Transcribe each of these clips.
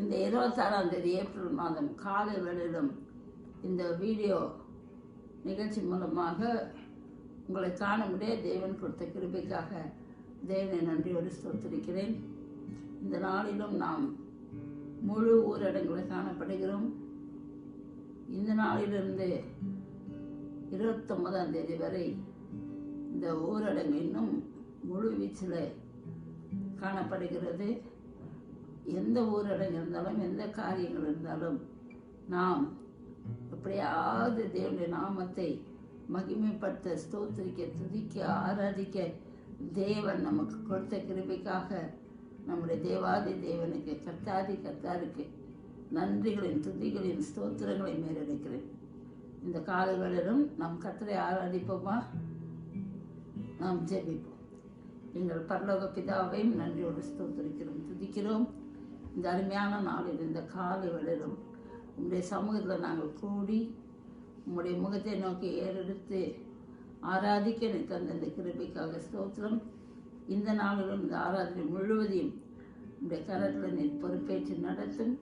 இந்த 26ஆம் தேதி ஏப்ரல் மாதம் காலை வேளையிலும் இந்த வீடியோ நிகழ்ச்சி மூலமாக உங்களை காண முடிய தேவன் கொடுத்த கிருபைக்காக தேவனை நன்றியோடு ஸ்தோத்திரிக்கிறேன். இந்த நாளிலும் நாம் முழு ஊரடங்கில் காணப்படுகிறோம். இந்த நாளிலிருந்து 29ஆம் தேதி வரை இந்த ஊரடங்கு இன்னும் முழு வீச்சில் காணப்படுகிறது. எந்த ஊரடங்கு இருந்தாலும் எந்த காரியங்கள் இருந்தாலும் நாம் எப்படியாவது தேவனுடைய நாமத்தை மகிமைப்படுத்த, ஸ்தோத்திரிக்க, துதிக்க, ஆராதிக்க தேவன் நமக்கு கொடுத்த கிருபைக்காக நம்முடைய தேவாதி தேவனுக்கு, கர்த்தாருக்கு நன்றிகளின், துதிகளின், ஸ்தோத்திரங்களை மேலெடுக்கிறேன். இந்த காலங்களிலும் நாம் கர்த்தரை ஆராதிப்போமா? நாம் ஜெபிப்போம். எங்கள் பரலோக பிதாவையும் நன்றியோடு ஸ்தோத்திரிக்கிறோம், துதிக்கிறோம். இந்த அருமையான நாளில் இந்த காலை வேளையிலும் உங்களுடைய சமூகத்தில் நாங்கள் கூடி உங்களுடைய முகத்தை நோக்கி ஏறெடுத்து ஆராதிக்க நீ தந்த இந்த கிருபைக்காக ஸ்தோத்திரம். இந்த நாளிலும் இந்த ஆராதனை முழுவதையும் உங்களுடைய கரத்தில் நீ பொறுப்பேற்று நடத்தும்,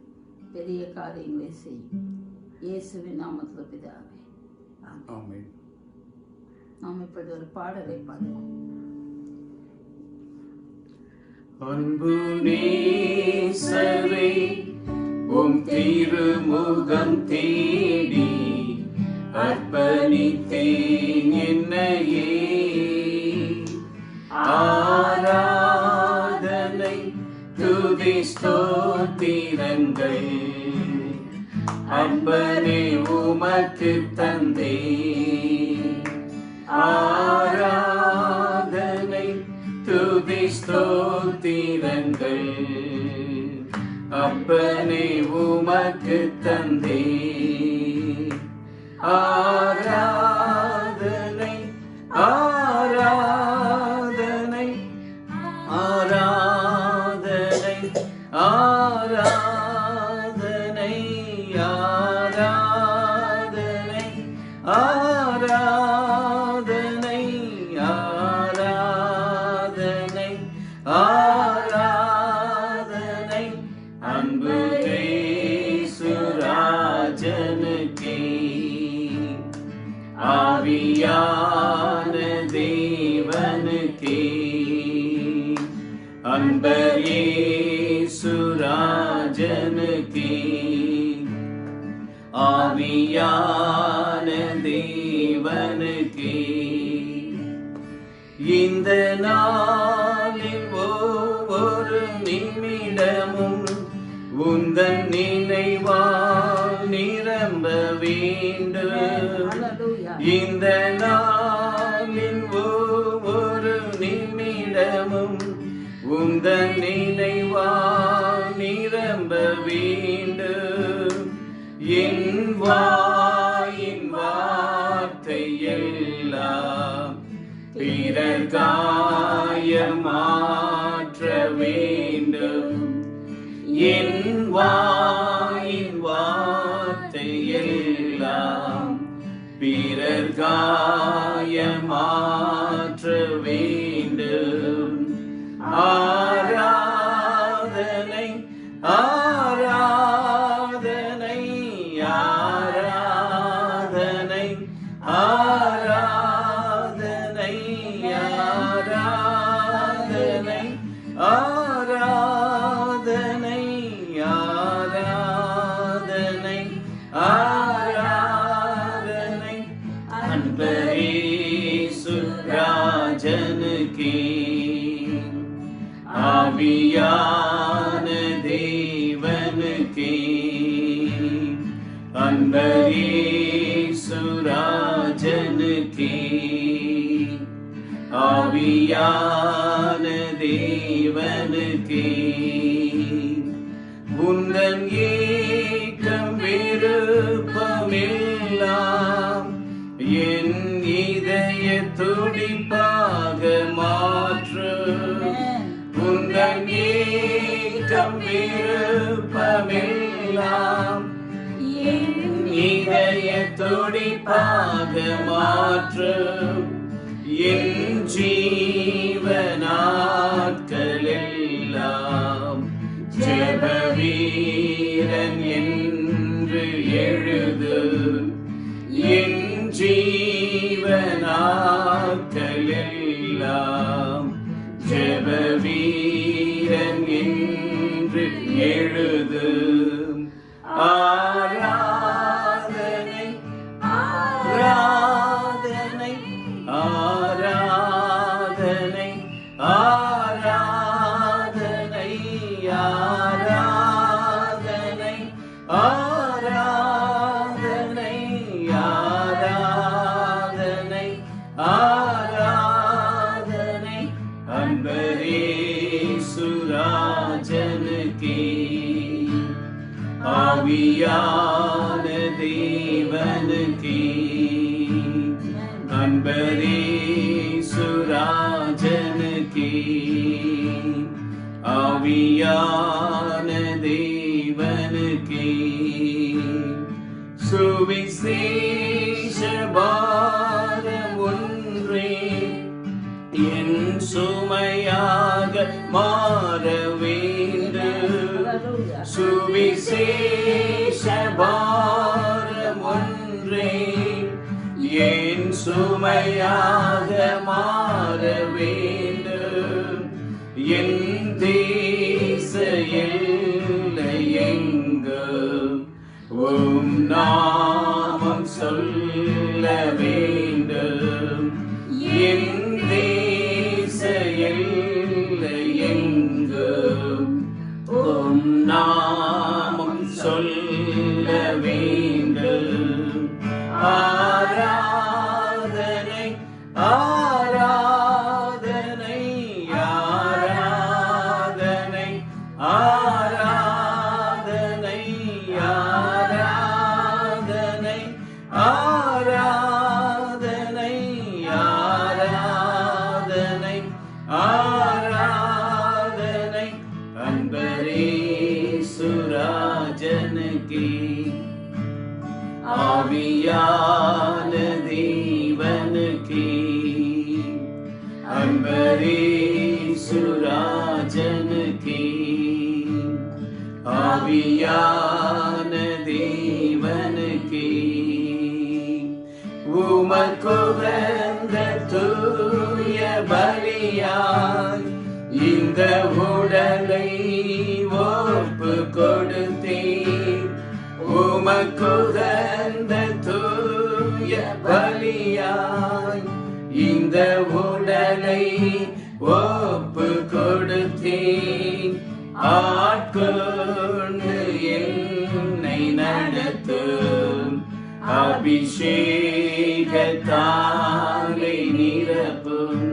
பெரிய காரியங்களை செய்யும். இயேசுவின் நாமத்தில் பிதாவே, ஆமென். நாம் இப்பொழுது ஒரு பாடலை பாடுவோம். அன்பு நேசரே, உம் திருமுகம் தேடி அர்ப்பணித்தேன் என்னையே. ஆராதனை, துதி, ஸ்தோத்திரங்கள் அன்பனே உமக்கு தந்தே. ஆராதனை, துதி, ஸ்தோத்திரங்கள் அப்பனே உமக்கு தந்தே. ஆராதனை, ஆராதனை, ஆராதனை, ஆராதனை, ஆராதனை, ஆராதனை, ஆராதனை, ஆராதனை அன்பு இயேசுராஜனுக்கே. ஆவியான தேவனுக்கே, அன்பர் இயேசுராஜனுக்கே. ஆவியான தேவனுக்கே, இந்த நாளில் ஒவ்வொரு நிமிடமும் உந்தன் நினைவால் நிரம்ப வேண்டும். இந்த நாளில் ஒவ்வொரு நிமிடமும் உந்தன் நினைவால் நிரம்ப வேண்டும். என் வாயின் வார்த்தை எல்லாம் பிறர் காயமாற்ற வேண்டும். என் வாயின் வார்த்தை எல்லாம் பிறர் காயமாற்ற வேண்டும். ஆராதனை, ஆராதனை, ஆராதனை, ஆராதனை, ஆராதனை, ஆராதனை, ஆராதனை, ஆராதனை அன்பர் இயேசுராஜனுக்கே. ஆவியான தேவனுக்கே, அன்பர் இயேசுராஜனுக்கே. ஆவியான தேவனுக்கே, உந்தன் ஏக்கம் விருப்பமெல்லாம் என் இதய துடிப்பாக மாற்று. உந்தன் ஏக்கம் விருப்பமெல்லாம் என் இதய துடிப்பாக மாற்று. என் ஜீவ நாட்களெல்லாம் ஜெப வீரன் என்று எழுது. என் ஜீவனாட்களெல்லாம் ஜெப வீரன் என்று எழுது. ஆராதனை ஆராதனை ஆராதனை ஆராதனை ஆராதனை ஆராதனை ஆராதனை ஆராதனை அன்பரேசுராஜனுக்கே. ஆவியான தேவனுக்கே அன்பரேசுராஜனுக்கே. ஆவியான தேவனுக்கே சுவிசேஷ பாரம் ஒன்றே என் சுமையாக மாற வேண்டும். சுவிசேஷ பாரம் ஒன்றே என் சுமையாக மாற வேண்டும். என் தேச எல்லை எங்கும் உம் நாமம் சொல்ல வேண்டும். என் தேச எல்லை எங்கும் உம் நாமம் சொல்ல வேண்டும். ஆராதனை ஆராதனை ஆராதனை ஆராதனை ஆராதனை ஆராதனை ஆராதனை ஆராதனை அன்பரேசுராஜனுக்கே. ஆவியான தேவனுக்கே அன்பரேசுராஜனுக்கே. ஆவியான தேவனுக்கே உமக்குகந்த தூய பலியாய் இந்த உடலை ஒப்பு கொடுத்தேன். உமக்குகந்த தூய பலியாய் இந்த உடலை ஒப்பு கொடுத்தேன். ஆட்கொண்டு என்னை நடத்தும் அபிஷேகத்தாலே நிரப்பும்.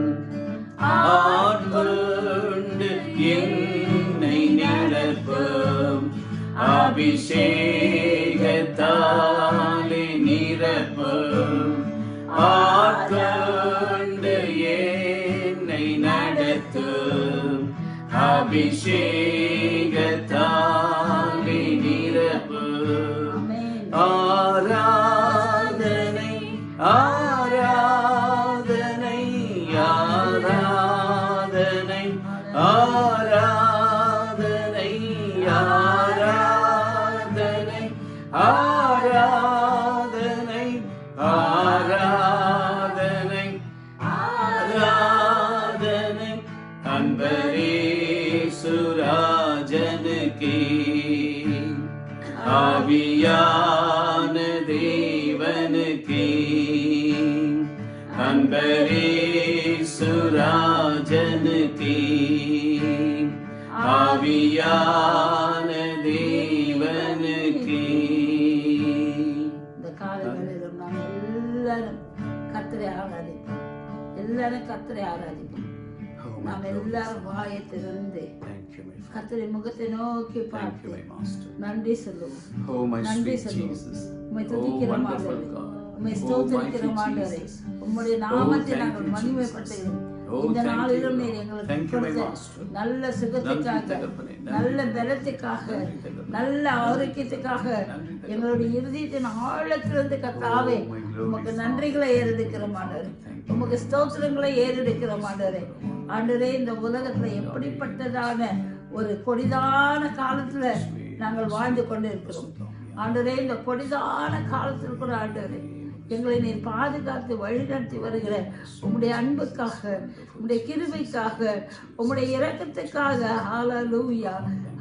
ஆட்கொண்டு என்னை நிரப்பும் அபிஷேகத்தாலே நிரப்பும். ஆட்கொண்டு என்னை நடத்தும் அபிஷேகத்தாலே நிரப்பும். ஆராதனை ஆராதனை ஆராதனை ஆராதனை ஆராதனை ஆராதனை ஆராதனை ஆராதனை அன்பரேசுராஜனுக்கே. ஆவியான தேவனுக்கே அன்பரேசுராஜனுக்கே. ஆவியான தேவனுக்கே. இந்த காலங்களிலும் நாம் எல்லாரும் கர்த்தரை ஆராதிப்போம். எல்லாரும் கர்த்தரை ஆராதிப்போம். நாம் எல்லாரும் வாயை திறந்து கர்த்தரை முகத்தை நோக்கி பார்த்து நன்றி சொல்லுவோம். நன்றி சொல்லுவோம். உம்மை துதிக்கிறோம் ஆண்டவரே, உம்மை ஸ்தோத்திரிக்கிறோம் ஆண்டவரே. உம்முடைய நாமத்தை நாங்கள் மகிமைப்படுத்துகிறோம். இந்த நாளிலும் நீர் எங்களுக்கு கொடுத்த நல்ல சுகத்துக்காக, நல்ல பலத்துக்காக, நல்ல ஆரோக்கியத்துக்காக, எங்களுடைய இருதயத்தின் ஆழத்திலிருந்து கர்த்தாவே உமக்கு நன்றிகளை ஏறெடுக்கிறோம் ஆண்டவரே. உமக்கு ஸ்தோத்திரங்களை ஏறெடுக்கிறோம் ஆண்டவரே. ஆண்டவரே, இந்த உலகத்துல எப்படிப்பட்டதான ஒரு கொடிதான காலத்துல நாங்கள் வாழ்ந்து கொண்டு இருக்கிறோம். ஆண்டவரே, இந்த கொடிதான காலத்தில் கூட ஆண்டவரே எங்களை நீர் பாதுகாத்து வழிநடத்தி வருகிற உம்முடைய அன்புக்காக, உம்முடைய கிருபைக்காக, உம்முடைய இரக்கத்துக்காக ஹல்லேலூயா,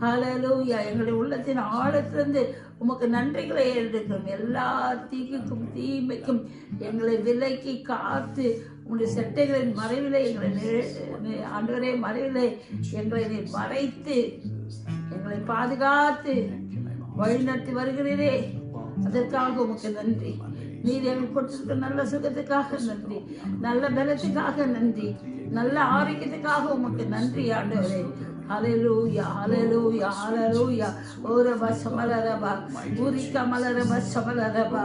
ஹல்லேலூயா. எங்களுடைய உள்ளத்தின் ஆழத்திலிருந்து உமக்கு நன்றிகளை எடுக்கிறோம். எல்லா தீங்குக்கும் தீமைக்கும் எங்களை விலக்கி காத்து உங்களுடைய செட்டைகளின் மறைவிலே எங்களை ஆண்டவரே மறைவிலே எங்களை நீர் மறைத்து எங்களை பாதுகாத்து வழிநடத்தி வருகிறீரே, அதற்காக உமக்கு நன்றி. நீர் எங்களுக்கு கொடுத்திருக்க நல்ல சுகத்துக்காக நன்றி, நல்ல பலத்துக்காக நன்றி, நல்ல ஆரோக்கியத்துக்காக உமக்கு நன்றி ஆண்டவரே. ஹல்லேலூயா, ஹல்லேலூயா, ஹல்லேலூயா. ஓரபா சமலரபா, ஊரிக்கா மலரபா சமலரபா,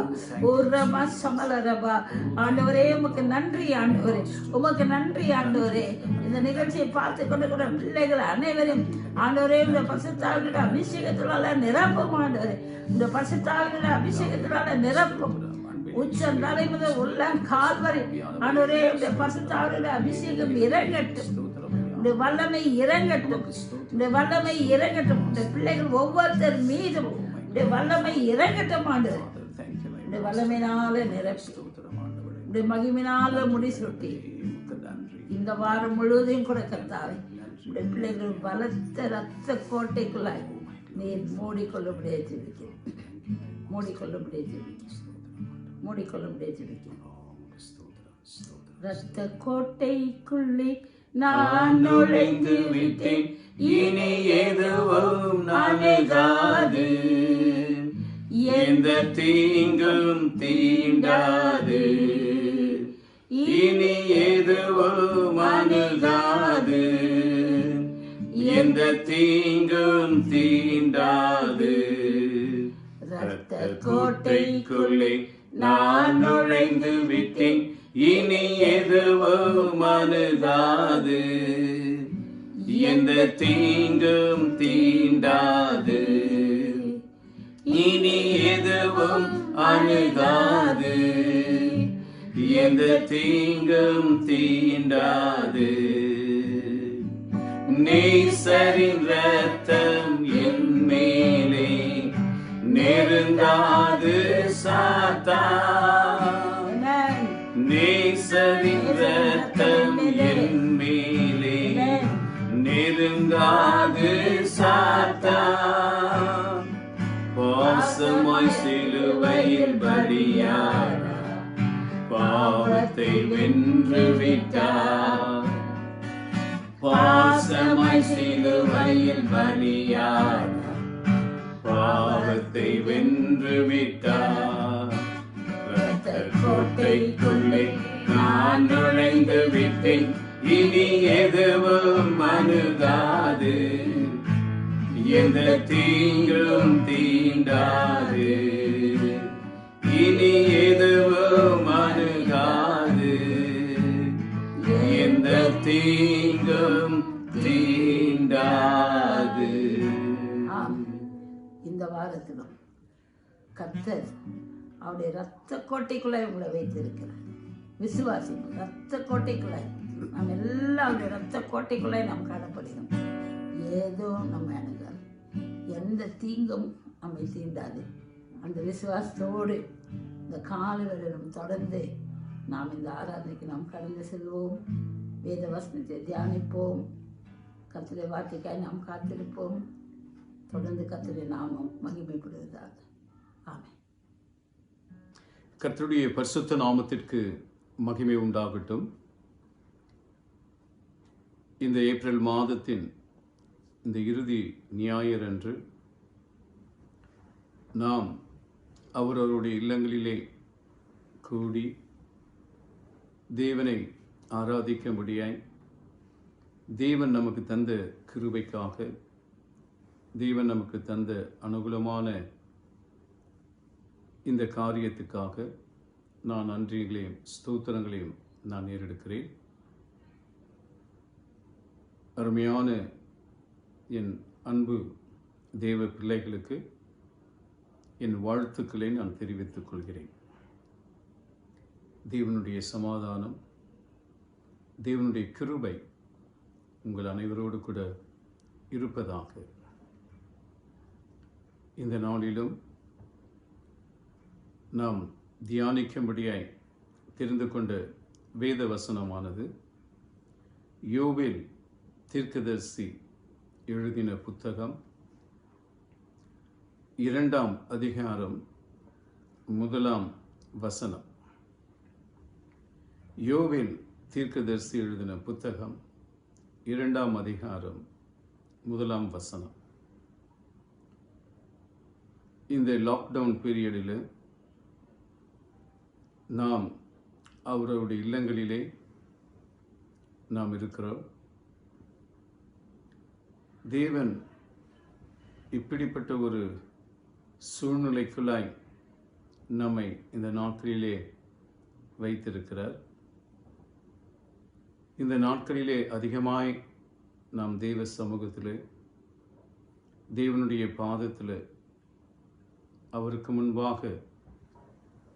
ஓரபா சமலரபா. ஆண்டவரே உமக்கு நன்றி ஆண்டவரே, உமக்கு நன்றி ஆண்டவரே. இந்த நிகழ்ச்சியை பார்த்து கொண்டு கூட பிள்ளைகள் அனைவரும் ஆண்டவரே இந்த பரிசுத்தாவியோட அபிஷேகத்தினால நிரப்பும் ஆண்டவரே, இந்த பரிசுத்தாவியோட அபிஷேகத்தினால நிரப்பும். உச்சம் தலை முதல் உள்ள கால் வரை ஆண்டவரே இந்த பரிசுத்தாவியோட அபிஷேகம் இறங்கட்டும், இந்த வல்லமை இறங்கட்டும், இந்த வல்லமை இறங்கட்டும். இந்த பிள்ளைகள் ஒவ்வொருத்தர் மீதும் இந்த வல்லமை இறங்கட்டும் ஆண்டவரே. இந்த வல்லமையினால நிரப்பி இந்த மகிமையினால முடிசூட்டி இந்த வாரம் முழுவதையும் கூட கர்த்தாவே இந்த பிள்ளைகள் பலத்த ரத்த கோட்டைக்குள்ளாய் நீர் மூடிக்கொள்ளும்படியே ஜெபிக்கிறேன், மூடிக்கொள்ளும்படியே ஜெபிக்கிறேன், மூடிக்கொள்ளும்படியே ஜெபிக்கிறேன். ரத்த கோட்டைக்குள்ளே நான் நுழைந்து விட்டேன், இனி எதுவும் நானேகாது, எந்த தீங்கும் தீண்டாது, இனி எதுவும் அணுகாது, எந்த தீங்கும் தீண்டாது. ரத்த கோட்டைக்குள்ளே நான் நுழைந்து விட்டேன், இனி எதுவும் அணுகாது, எந்த தீங்கும் தீண்டாது, இனி எதுவும் அணுகாது, எந்த தீங்கும் தீண்டாது. நேசரின் ரத்தம் என் மேலே நெருங்காது சாத்தான், நேசரின் ரத்தம் என் மேலே நெருங்காது சாத்தான். பாசமாய் சிலுவையில் பலியானார், பாவத்தை வென்று விட்டார். பாசமாய் சிலுவையில் பலியானார், பாவத்தை வென்று விட்டார். ரத்த கோட்டைக்குள்ளே நான் நுழைந்து விட்டேன், இனி எதுவும் அணுகாது, எந்த தீங்கும் தீண்டாது, இனி எதுவும் அணுகாது, எந்த தீங்கும் தீண்டாது. இந்த வாரத்திலும் கர்த்தர் அவருடைய ரத்த கோட்டைக்குள்ளே உங்களை வைத்திருக்கிறார். விசுவாசிகள் ரத்த கோட்டைக்குள்ளே நாம் எல்லாம் அவருடைய ரத்த கோட்டைக்குள்ளே நாம் காணப்படுகிறோம். ஏதோ நம்ம அணுகாது, எந்த தீங்கும் நம்மை தீண்டாது. அந்த விசுவாசத்தோடு இந்த காலையிலும் தொடர்ந்து நாம் இந்த ஆராதனைக்கு நாம் கடந்து செல்வோம். வேத வசனத்தை தியானிப்போம். கர்த்தருடைய வார்த்தைக்காய் நாம் காத்திருப்போம். தொடர்ந்து கர்த்தருடைய நாமம் மகிமைப்படுவதாக. ஆமென். கர்த்தருடைய பரிசுத்த நாமத்திற்கு மகிமை உண்டாகட்டும். இந்த ஏப்ரல் மாதத்தின் இந்த இறுதி ஞாயிறன்று நாம் அவரவருடைய இல்லங்களிலே கூடி தேவனை ஆராதிக்கும்படியாய் தேவன் நமக்கு தந்த கிருபைக்காக, தேவன் நமக்கு தந்த அனுகூலமான இந்த காரியத்துக்காக நான் நன்றிகளையும் ஸ்தோத்திரங்களையும் நான் ஏறெடுக்கிறேன். அருமையான என் அன்பு தேவ பிள்ளைகளுக்கு என் வாழ்த்துக்களை நான் தெரிவித்துக் கொள்கிறேன். தேவனுடைய சமாதானம், தேவனுடைய கிருபை உங்கள் அனைவரோடு கூட இருப்பதாக. இந்த நாளிலும் நாம் தியானிக்கும்படியாய் தெரிந்து கொண்ட வேத வசனமானது யோவேல் தீர்க்கதரிசி எழுதின புத்தகம் 2ஆம் அதிகாரம் 1ஆம் வசனம். யோவேல் தீர்க்கதரிசி எழுதின புத்தகம் 2ஆம் அதிகாரம் 1ஆம் வசனம். இந்த லாக்டவுன் பீரியடில் நாம் அவருடைய இல்லங்களிலே நாம் இருக்கிறோம். தேவன் இப்படிப்பட்ட ஒரு சூழ்நிலைக்குள்ளாய் நம்மை இந்த நாட்களிலே வைத்திருக்கிறார். இந்த நாட்களிலே அதிகமாய் நாம் தேவ சமூகத்தில், தேவனுடைய பாதத்தில், அவருக்கு முன்பாக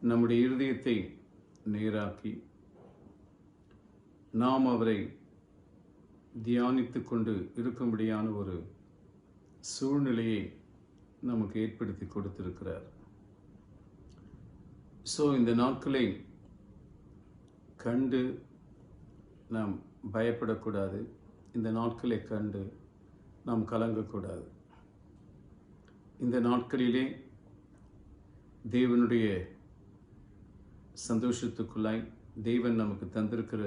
நம்முடைய இருதயத்தை நேராக்கி நாம் அவரை தியானித்து கொண்டு இருக்கும்படியான ஒரு சூழ்நிலையை நமக்கு ஏற்படுத்தி கொடுத்திருக்கிறார். ஸோ இந்த நாட்களை கண்டு நாம் பயப்படக்கூடாது. இந்த நாட்களை கண்டு நாம் கலங்கக்கூடாது. இந்த நாட்களிலே தேவனுடைய சந்தோஷத்துக்குள்ளாய் தேவன் நமக்கு தந்திருக்கிற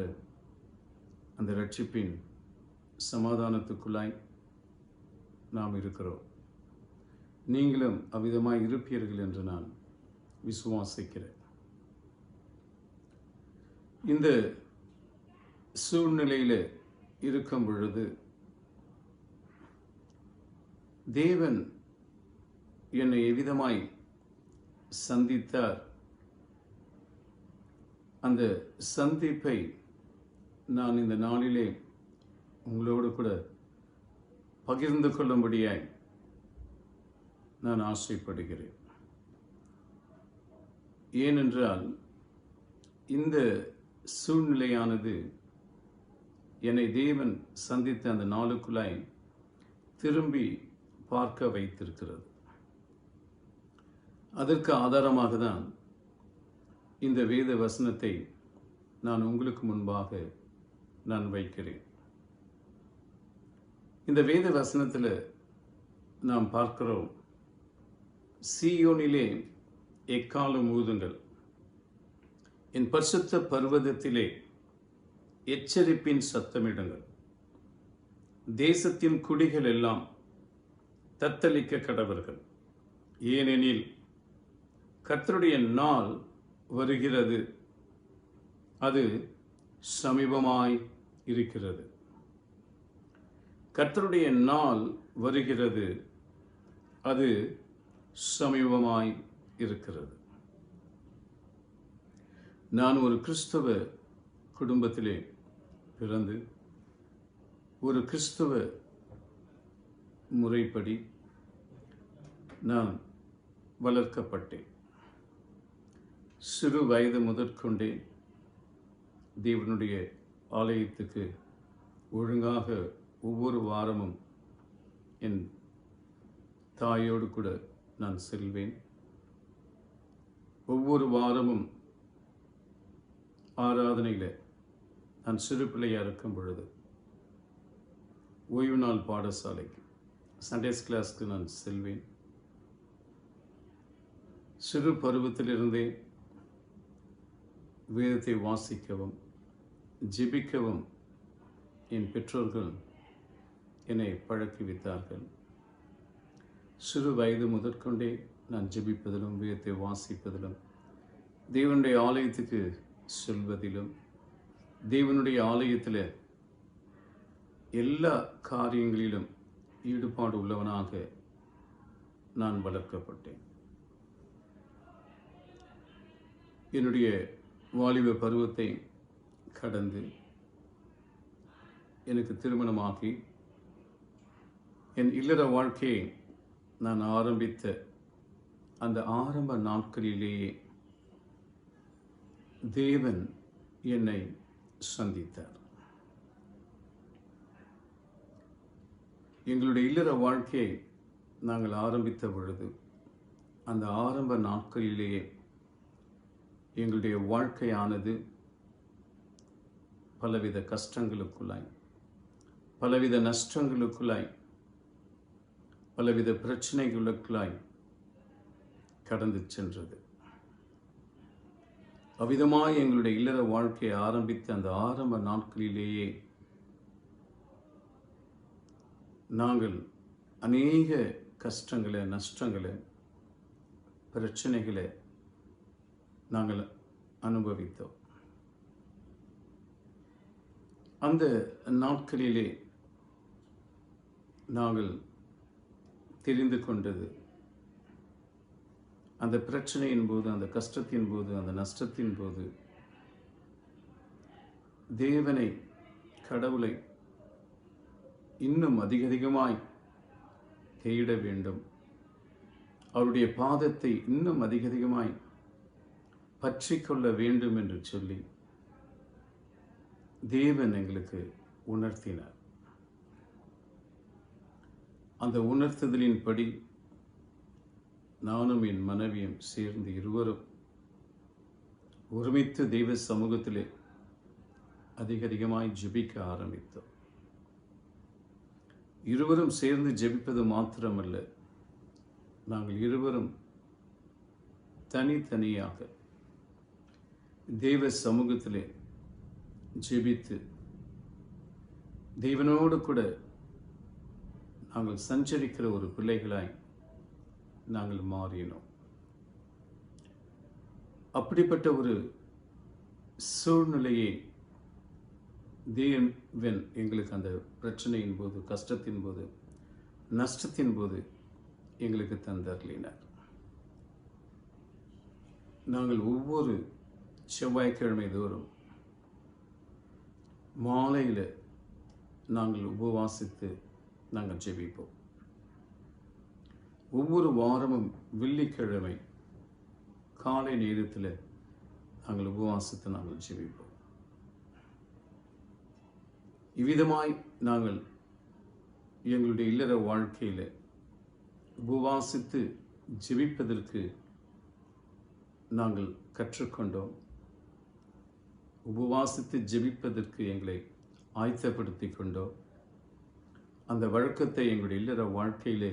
அந்த ரட்சிப்பின் சமாதானத்துக்குள்ளாய் நாம் இருக்கிறோம். நீங்களும் அவ்விதமாய் இருப்பீர்கள் என்று நான் விசுவாசிக்கிறேன். இந்த சூழ்நிலையில் இருக்கும் பொழுது தேவன் என்னை எவ்விதமாய் சந்தித்தார், அந்த சந்திப்பை நான் இந்த நாளிலே உங்களோடு கூட பகிர்ந்து கொள்ளும்படியாய் நான் ஆசைப்படுகிறேன். ஏனென்றால் இந்த சூழ்நிலையானது என்னை தேவன் சந்தித்த அந்த நாளுக்குள்ளாய் திரும்பி பார்க்க வைத்திருக்கிறது. அதற்கு ஆதாரமாக தான் இந்த வேத வசனத்தை நான் உங்களுக்கு முன்பாக நான் வைக்கிறேன். இந்த வேத வசனத்தில் நாம் பார்க்கிறோம், சீயோனிலே எக்காலம் ஊதுங்கள், என் பரிசுத்த பர்வதத்திலே எச்சரிப்பின் சத்தமிடுங்கள், தேசத்தின் குடிகள் எல்லாம் தத்தளிக்க கடவர்கள், ஏனெனில் கர்த்தருடைய நாள் வருகிறது, அது சமீபமாய் இருக்கிறது. கர்த்தருடைய நாள் வருகிறது, அது சமீபமாய் இருக்கிறது. நான் ஒரு கிறிஸ்தவ குடும்பத்திலே பிறந்து ஒரு கிறிஸ்தவ முறைப்படி நான் வளர்க்கப்பட்டேன். சிறு வயது முதற்கொண்டே தேவனுடைய ஆலயத்துக்கு ஒழுங்காக ஒவ்வொரு வாரமும் என் தாயோடு கூட நான் செல்வேன். ஒவ்வொரு வாரமும் ஆராதனையில் நான் சிறு பிள்ளையாக இருக்கும் பொழுது ஓய்வு நாள் பாடசாலைக்கு, சண்டேஸ் கிளாஸ்க்கு நான் செல்வேன். சிறு பருவத்திலிருந்தே வேதத்தை வாசிக்கவும் ஜெபிக்கவும் என் பெற்றோர்கள் என்னை பழக்கி வைத்தார்கள். சிறு வயது முதற்கொண்டே நான் ஜெபிப்பதிலும் வேதத்தை வாசிப்பதிலும் தேவனுடைய ஆலயத்துக்கு செல்வதிலும் தேவனுடைய ஆலயத்தில் எல்லா காரியங்களிலும் ஈடுபாடு உள்ளவனாக நான் வளர்க்கப்பட்டேன். என்னுடைய வாலிப பருவத்தை கடந்து எனக்கு திருமணமாகி என் இல்லற வாழ்க்கையை நான் ஆரம்பித்த அந்த ஆரம்ப நாட்களிலேயே தேவன் என்னை சந்தித்தார். எங்களுடைய இல்லற வாழ்க்கையை நாங்கள் ஆரம்பித்த பொழுது அந்த ஆரம்ப நாட்களிலேயே எங்களுடைய வாழ்க்கையானது பலவித கஷ்டங்களுக்குள்ளாய், பலவித நஷ்டங்களுக்குள்ளாய், பலவித பிரச்சனைகளுக்குள்ளாய் கடந்து சென்றது. அவ்விதமாய் எங்களுடைய இல்லற வாழ்க்கையை ஆரம்பித்த அந்த ஆரம்ப நாட்களிலேயே நாங்கள் அநேக கஷ்டங்களை, நஷ்டங்களை, பிரச்சனைகளை நாங்கள் அனுபவித்தோம். அந்த நாட்களிலே நாங்கள் தெரிந்து கொண்டது, அந்த பிரச்சனையின் போது, அந்த கஷ்டத்தின் போது, அந்த நஷ்டத்தின் போது தேவனை, கடவுளை இன்னும் அதிகமாய் தேட வேண்டும், அவருடைய பாதத்தை இன்னும் அதிகமாய் பற்றி கொள்ள வேண்டும் என்று சொல்லி தேவன் எங்களுக்கு உணர்த்தினார். அந்த உணர்த்துதலின்படி நானும் என் மனைவியும் சேர்ந்து இருவரும் ஒருமித்து தெய்வ சமூகத்திலே அதிகமாய் ஜெபிக்க ஆரம்பித்தோம். இருவரும் சேர்ந்து ஜெபிப்பது மாத்திரமல்ல, நாங்கள் இருவரும் தனித்தனியாக தெய்வ சமூகத்திலே ஜெபித்து தேவனோடு கூட நாங்கள் சஞ்சரிக்கிற ஒரு பிள்ளைகளாய் நாங்கள் மாறினோம். அப்படிப்பட்ட ஒரு சூழ்நிலையை தேவன் எங்களுக்கு அந்த பிரச்சனையின் போது, கஷ்டத்தின் போது, நஷ்டத்தின் போது எங்களுக்கு தந்தருளினார். நாங்கள் ஒவ்வொரு செவ்வாய்க்கிழமை தோறும் மாலையில் நாங்கள் உபவாசித்து நாங்கள் ஜெபிப்போம். ஒவ்வொரு வாரமும் வெள்ளிக்கிழமை காலை நேரத்தில் நாங்கள் உபவாசித்து நாங்கள் ஜெபிப்போம். இவ்விதமாய் நாங்கள் எங்களுடைய இல்லற வாழ்க்கையில் உபவாசித்து ஜெபிப்பதற்கு நாங்கள் கற்றுக்கொண்டோம். உபவாசித்து ஜெபிப்பதற்கு எங்களை ஆயத்தப்படுத்தி கொண்டோம். அந்த வழக்கத்தை எங்களுடைய இல்லற வாழ்க்கையிலே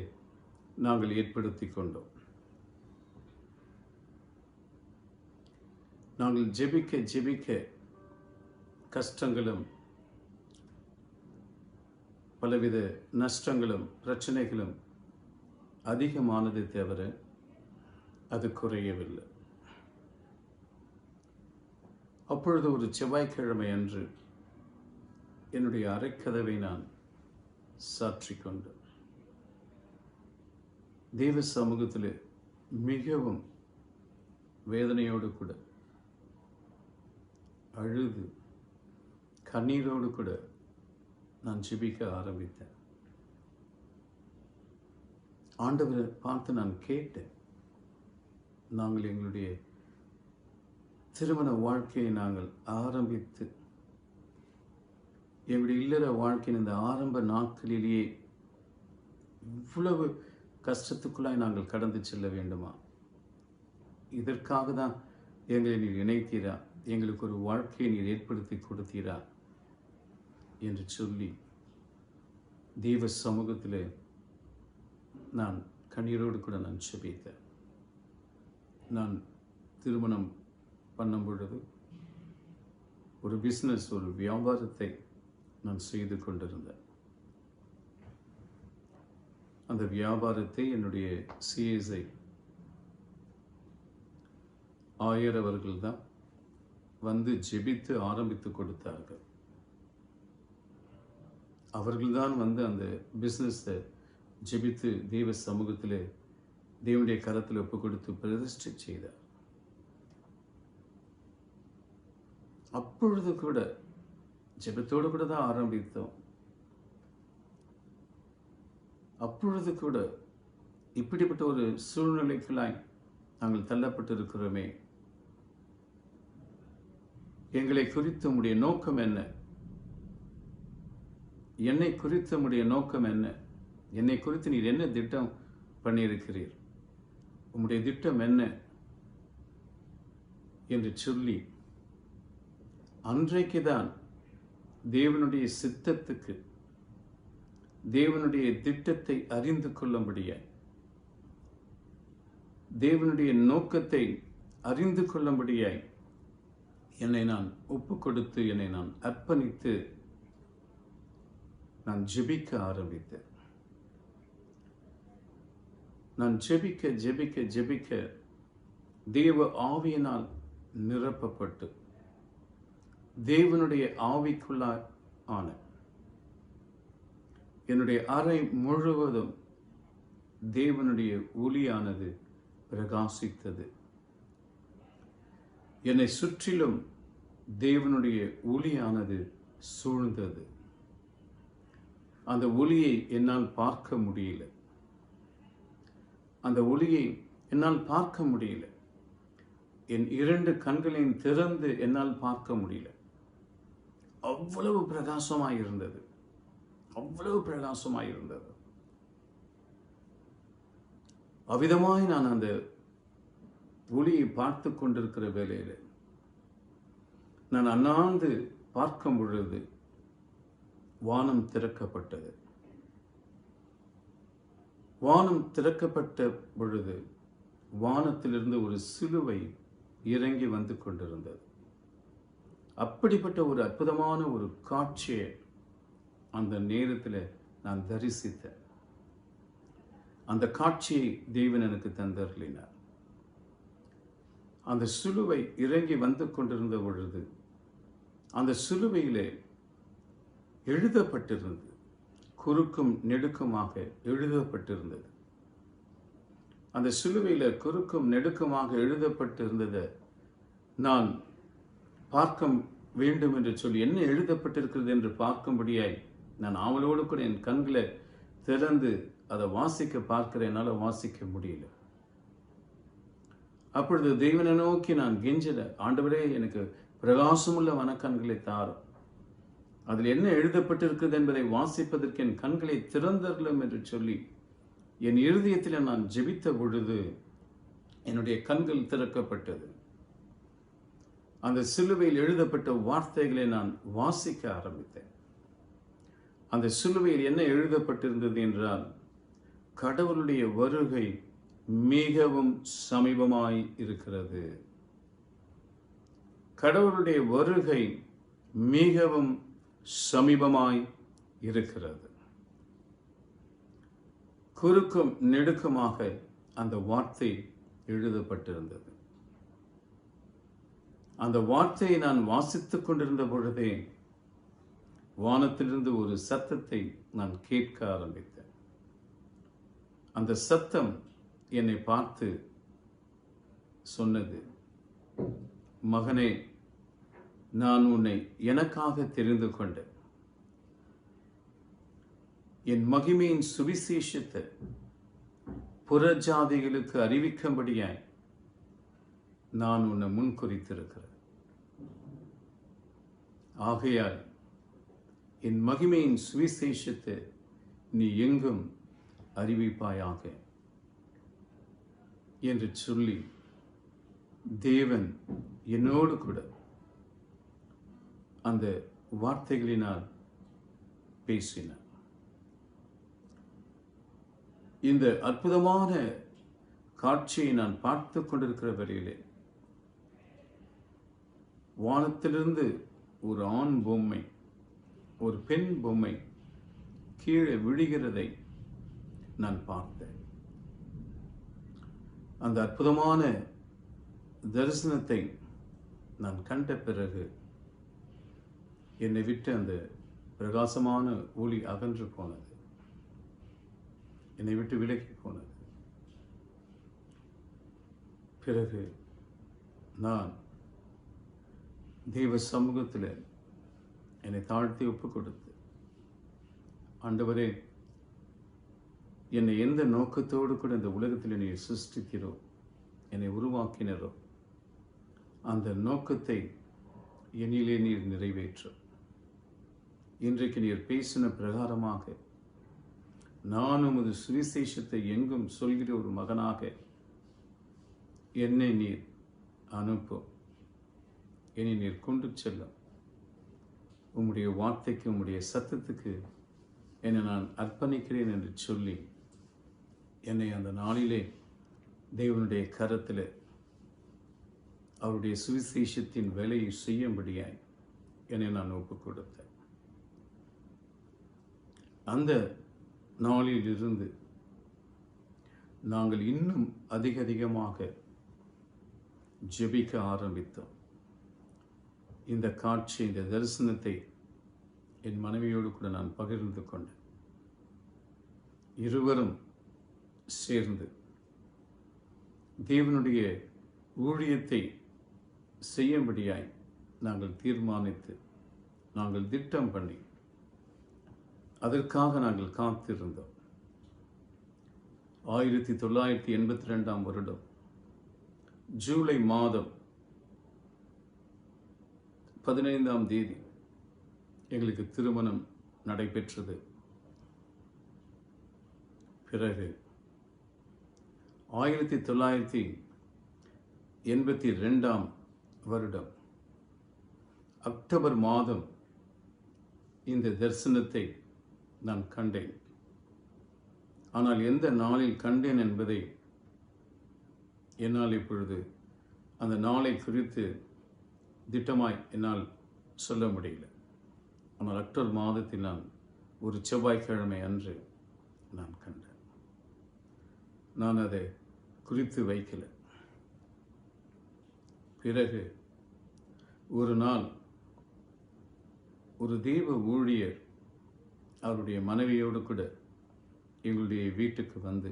நாங்கள் ஏற்படுத்தி கொண்டோம். நாங்கள் ஜெபிக்க ஜெபிக்க கஷ்டங்களும் பலவித நஷ்டங்களும் பிரச்சனைகளும் அதிகமானதை தவிர அது குறையவில்லை. அப்பொழுது ஒரு செவ்வாய்க்கிழமை அன்று என்னுடைய அறைக்கதவை நான் சாற்றிக்கொண்டு தெய்வ சமூகத்தில் மிகவும் வேதனையோடு கூட, அழுது கண்ணீரோடு கூட நான் ஜெபிக்க ஆரம்பித்தேன். ஆண்டவரை பார்த்து நான் கேட்டேன், நாங்கள் எங்களுடைய திருமண வாழ்க்கையை நாங்கள் ஆரம்பித்து எங்களுடைய இல்லற வாழ்க்கையின் இந்த ஆரம்ப நாட்களிலேயே இவ்வளவு கஷ்டத்துக்குள்ளாய் நாங்கள் கடந்து செல்ல வேண்டுமா? இதற்காக தான் எங்களை நீர் இணைத்தீரா? எங்களுக்கு ஒரு வாழ்க்கையை நீர் ஏற்படுத்தி கொடுத்தீரா என்று சொல்லி தெய்வ சமூகத்தில் நான் கண்ணீரோடு கூட நான் ஜெபித்தேன். நான் திருமணம் பண்ணும் பொழுது ஒரு பிஸ்னஸ், ஒரு வியாபாரத்தை நான் செய்து கொண்டிருந்தேன். அந்த வியாபாரத்தை என்னுடைய சிஎஸ்ஐ ஆயர் அவர்கள் தான் வந்து ஜெபித்து ஆரம்பித்து கொடுத்தார்கள். அவர்கள்தான் வந்து அந்த பிஸ்னஸை ஜெபித்து தெய்வ சமூகத்தில் தேவனுடைய கரத்தில் ஒப்பு கொடுத்து பிரதிஷ்டை செய்தார். அப்பொழுது கூட ஜெபத்தோடு கூட தான் ஆரம்பித்தோம். அப்பொழுது கூட இப்படிப்பட்ட ஒரு சூழ்நிலைக்குள்ளாய் நாங்கள் தள்ளப்பட்டு இருக்கிறோமே, எங்களை குறித்த உம்முடைய நோக்கம் என்ன? என்னை குறித்த உம்முடைய நோக்கம் என்ன என்னை குறித்து நீர் என்ன திட்டம் பண்ணியிருக்கிறீர், உம்முடைய திட்டம் என்ன என்று சொல்லி அன்றைக்குதான் தேவனுடைய சித்தத்துக்கு, தேவனுடைய திட்டத்தை அறிந்து கொள்ளும்படியாய், தேவனுடைய நோக்கத்தை அறிந்து கொள்ளும்படியாய் என்னை நான் ஒப்பு கொடுத்து, என்னை நான் அர்ப்பணித்து நான் ஜெபிக்க ஆரம்பித்தேன். நான் ஜெபிக்க ஜெபிக்க ஜெபிக்க தேவ ஆவியினால் நிரப்பப்பட்டு தேவனுடைய ஆவிக்குள்ளாய் ஆன என்னுடைய அறை முழுவதும் தேவனுடைய ஒளியானது பிரகாசித்தது. என்னை சுற்றிலும் தேவனுடைய ஒளியானது சூழ்ந்தது. அந்த ஒளியை என்னால் பார்க்க முடியல. அந்த ஒளியை என்னால் பார்க்க முடியல. என் 2 கண்களையும் திறந்து என்னால் பார்க்க முடியல. அவ்வளவு பிரகாசமாயிருந்தது, அவ்வளவு பிரகாசமாயிருந்தது. அவ்விதமாய் நான் அந்த ஒளியை பார்த்து கொண்டிருக்கிற வேளையில் நான் அண்ணாந்து பார்க்கும் பொழுது வானம் திறக்கப்பட்டது. வானம் திறக்கப்பட்ட பொழுது வானத்திலிருந்து ஒரு சிலுவை இறங்கி வந்து கொண்டிருந்தது. அப்படிப்பட்ட ஒரு அற்புதமான ஒரு காட்சியை அந்த நேரத்தில் நான் தரிசித்தேன். அந்த காட்சியை தேவன் எனக்கு தந்தருளினார். அந்த சிலுவை இறங்கி வந்து கொண்டிருந்த பொழுது அந்த சிலுவையிலே எழுதப்பட்டிருந்தது, குறுக்கும் நெடுக்குமாக எழுதப்பட்டிருந்தது. அந்த சிலுவையில் குறுக்கும் நெடுக்குமாக எழுதப்பட்டிருந்ததை நான் பார்க்க வேண்டும் என்று சொல்லி, என்ன எழுதப்பட்டிருக்கிறது என்று பார்க்கும்படியாய் நான் ஆவலோடு கூட என் கண்களை திறந்து அதை வாசிக்க பார்க்கிறேன். என்னால் வாசிக்க முடியல. அப்பொழுது தேவனை நோக்கி நான் கெஞ்சல, ஆண்டவரே எனக்கு பிரகாசமுள்ள மனக்கண்களை தாரும், அதில் என்ன எழுதப்பட்டிருக்கிறது என்பதை வாசிப்பதற்கு என் கண்களை திறந்தருளும் என்று சொல்லி என் இருதயத்தில் நான் ஜெபித்த பொழுது என்னுடைய கண்கள் திறக்கப்பட்டது. அந்த சிலுவையில் எழுதப்பட்ட வார்த்தைகளை நான் வாசிக்க ஆரம்பித்தேன். அந்த சிலுவையில் என்ன எழுதப்பட்டிருந்தது என்றால், கடவுளுடைய வருகை மிகவும் சமீபமாய் இருக்கிறது. கடவுளுடைய வருகை மிகவும் சமீபமாய் இருக்கிறது. குறுக்கும் நெடுக்குமாக அந்த வார்த்தை எழுதப்பட்டிருந்தது. அந்த வார்த்தையை நான் வாசித்துக் கொண்டிருந்த பொழுதே வானத்திலிருந்து ஒரு சத்தத்தை நான் கேட்க ஆரம்பித்தேன். அந்த சத்தம் என்னை பார்த்து சொன்னது, மகனே, நான் உன்னை எனக்காக தெரிந்து கொண்டேன். என் மகிமையின் சுவிசேஷத்தை புறஜாதிகளுக்கு அறிவிக்கும்படியாய் நான் உன்னை முன்குறித்திருக்கிறேன். ஆகையால் என் மகிமையின் சுவிசேஷத்தை நீ எங்கும் அறிவிப்பாயாக என்று சொல்லி தேவன் என்னோடு கூட அந்த வார்த்தைகளினால் பேசினார். இந்த அற்புதமான காட்சியை நான் பார்த்து கொண்டிருக்கிற வரையிலே வானத்திலிருந்து ஒரு ஆண் பொம்மை, ஒரு பெண் பொம்மை கீழே விழுகிறதை நான் பார்த்தேன். அந்த அற்புதமான தரிசனத்தை நான் கண்ட பிறகு என்னை விட்டு அந்த பிரகாசமான ஒளி அகன்று போனது, என்னை விட்டு விலகி போனது. பிறகு நான் தெய்வ சமூகத்தில் என்னை தாழ்த்தி ஒப்பு கொடுத்து, ஆண்டவரே, என்னை எந்த நோக்கத்தோடு கூட இந்த உலகத்தில் என்னை சிருஷ்டிக்கிறோ, என்னை உருவாக்கினரோ, அந்த நோக்கத்தை என்னிலே நீர் நிறைவேற்றும். இன்றைக்கு நீர் பேசின பிரகாரமாக நான் உமது சுவிசேஷத்தை எங்கும் சொல்கிற ஒரு மகனாக என்னை நீர் அனுப்பும், என்னை நீர் கொண்டு செல்லும். உம்முடைய வார்த்தைக்கு, உம்முடைய சத்தத்துக்கு என்னை நான் அர்ப்பணிக்கிறேன் என்று சொல்லி என்னை அந்த நாளிலே தேவனுடைய கரத்தில் அவருடைய சுவிசேஷத்தின் வேலையை செய்யும்படியாய் என்னை நான் ஒப்புக் கொடுத்தேன். அந்த நாளிலிருந்து நாங்கள் இன்னும் அதிகமாக ஜெபிக்க ஆரம்பித்தோம். இந்த காட்சி, இந்த தரிசனத்தை என் மனைவியோடு கூட நான் பகிர்ந்து கொண்டேன். இருவரும் சேர்ந்து தேவனுடைய ஊழியத்தை செய்யும்படியாய் நாங்கள் தீர்மானித்து, நாங்கள் திட்டம் பண்ணி அதற்காக நாங்கள் காத்திருந்தோம். 1982 வருடம் ஜூலை மாதம் 15ஆம் தேதி எங்களுக்கு திருமணம் நடைபெற்றது. பிறகு 1982 வருடம் அக்டோபர் மாதம் இந்த தரிசனத்தை நான் கண்டேன். ஆனால் எந்த நாளில் கண்டேன் என்பதை என்னால் இப்பொழுது அந்த நாளை குறித்து திட்டமாய் என்னால் சொல்ல முடியல. ஆனால் அக்டோபர் மாதத்தில் நான் ஒரு செவ்வாய்க்கிழமை அன்று நான் கண்டேன். நான் அதை குறித்து வைக்கல. பிறகு ஒரு நாள் ஒரு தெய்வ ஊழியர் அவருடைய மனைவியோடு கூட எங்களுடைய வீட்டுக்கு வந்து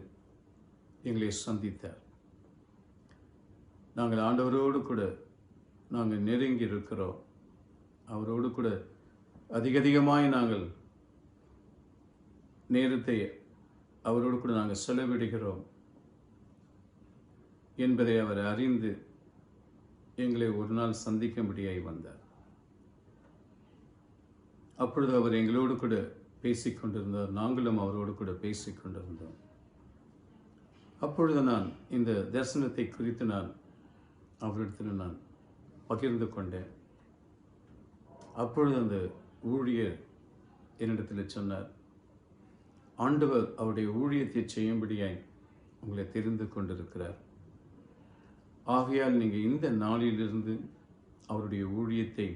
எங்களை சந்தித்தார். நாங்கள் ஆண்டவரோடு கூட நாங்கள் நெருங்கி இருக்கிறோம். அவரோடு கூட அதிகமாய் நாங்கள் நேரத்தை அவரோடு கூட நாங்கள் செலவிடுகிறோம் என்பதை அவர் அறிந்து எங்களை ஒரு நாள் சந்திக்கும்படியாய் வந்தார். அப்பொழுது அவர் எங்களோடு கூட பேசிக்கொண்டிருந்தார். நாங்களும் அவரோடு கூட பேசிக்கொண்டிருந்தோம். அப்பொழுது நான் இந்த தரிசனத்தை குறித்து நான் அவரிடத்தில் நான் பகிர்ந்து கொண்டேன். அப்பொழுது அந்த ஊழியர் என்னிடத்தில் சொன்னார், ஆண்டவர் அவருடைய ஊழியத்தை செய்யும்படியாய் உங்களை தெரிந்து கொண்டிருக்கிறார். ஆகையால் நீங்கள் இந்த நாளிலிருந்து அவருடைய ஊழியத்தை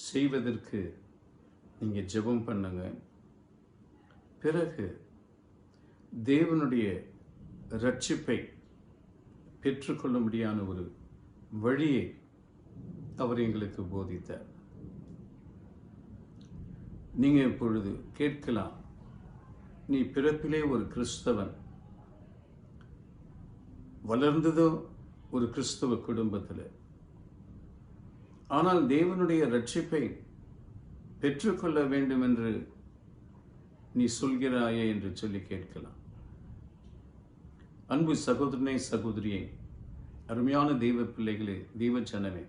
செய்வதற்கு நீங்கள் ஜெபம் பண்ணுங்க. பிறகு தேவனுடைய ரட்சிப்பை பெற்றுக்கொள்ளும்படியான ஒரு வழியை அவர் எங்களுக்கு போதித்தார். நீங்கள் இப்பொழுது கேட்கலாம், நீ பிறப்பிலே ஒரு கிறிஸ்தவன், வளர்ந்ததோ ஒரு கிறிஸ்தவ குடும்பத்தில், ஆனால் தேவனுடைய ரட்சிப்பை பெற்றுக்கொள்ள வேண்டும் என்று நீ சொல்கிறாயே என்று சொல்லி கேட்கலாம். அன்பு சகோதரனே, சகோதரியே, அருமையான தெய்வ பிள்ளைகளே, தெய்வ ஜனமே,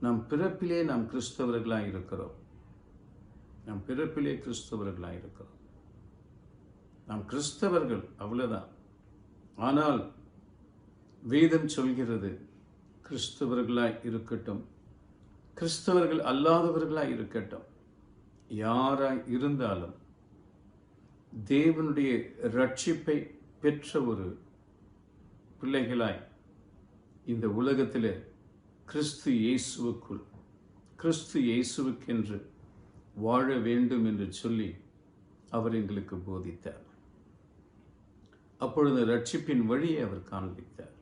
நாம் பிறப்பிலே நாம் கிறிஸ்தவர்களாக இருக்கிறோம். நாம் பிறப்பிலே கிறிஸ்தவர்களாக இருக்கிறோம். நாம் கிறிஸ்தவர்கள், அவ்வளவுதான். ஆனால் வேதம் சொல்கிறது, கிறிஸ்தவர்களாய் இருக்கட்டும், கிறிஸ்தவர்கள் அல்லாதவர்களாய் இருக்கட்டும், யாராய் இருந்தாலும் தேவனுடைய ரட்சிப்பை பெற்ற ஒரு பிள்ளைகளாய் இந்த உலகத்தில் கிறிஸ்து இயேசுவுக்குள், கிறிஸ்து இயேசுவுக்கென்று வாழ வேண்டும் என்று சொல்லி அவர் எங்களுக்கு போதித்தார். அப்பொழுது ரட்சிப்பின் வழியை அவர் காண்பித்தார்.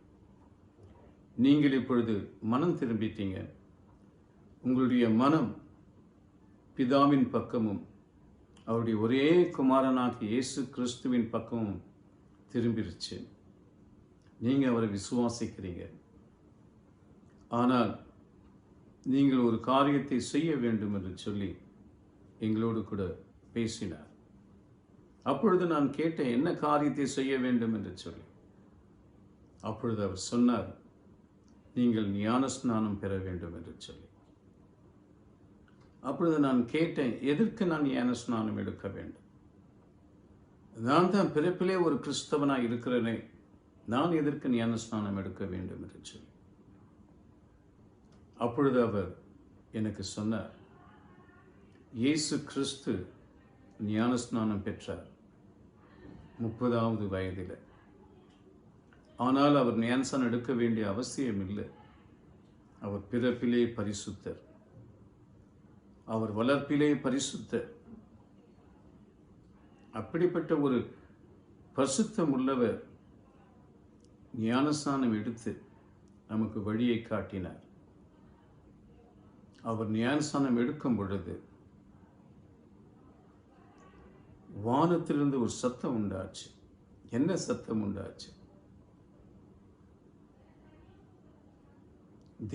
நீங்கள் இப்பொழுது மனம் திரும்பிட்டீங்க. உங்களுடைய மனம் பிதாவின் பக்கமும் அவருடைய ஒரே குமாரனாகிய இயேசு கிறிஸ்துவின் பக்கமும் திரும்பிருச்சு. நீங்கள் அவரை விசுவாசிக்கிறீங்க. ஆனால் நீங்கள் ஒரு காரியத்தை செய்ய வேண்டும் என்று சொல்லி எங்களோடு கூட பேசினார். அப்பொழுது நான் கேட்டேன், என்ன காரியத்தை செய்ய வேண்டும் என்று சொல்லி. அப்பொழுது அவர் சொன்னார், நீங்கள் ஞான ஸ்நானம் பெற வேண்டும் என்று சொல்லி. அப்பொழுது நான் கேட்டேன், எதற்கு நான் ஞான ஸ்நானம் எடுக்க வேண்டும்? நான் தான் பிறப்பிலே ஒரு கிறிஸ்தவனாய் இருக்கிறேனே, நான் எதற்கு ஞானஸ்நானம் எடுக்க வேண்டும் என்று சொல்லி. அப்பொழுது அவர் எனக்கு சொன்னார், இயேசு கிறிஸ்து ஞானஸ்நானம் பெற்றார் 30வது வயதில். ஆனால் அவர் ஞானஸ்நானம் எடுக்க வேண்டிய அவசியம் இல்லை. அவர் பிறப்பிலே பரிசுத்தர், அவர் வளர்ப்பிலே பரிசுத்தர். அப்படிப்பட்ட ஒரு பரிசுத்தம் உள்ளவர் ஞானஸ்நானம் எடுத்து நமக்கு வழியை காட்டினார். அவர் ஞானஸ்நானம் எடுக்கும் பொழுது வானத்திலிருந்து ஒரு சத்தம் உண்டாச்சு. என்ன சத்தம் உண்டாச்சு?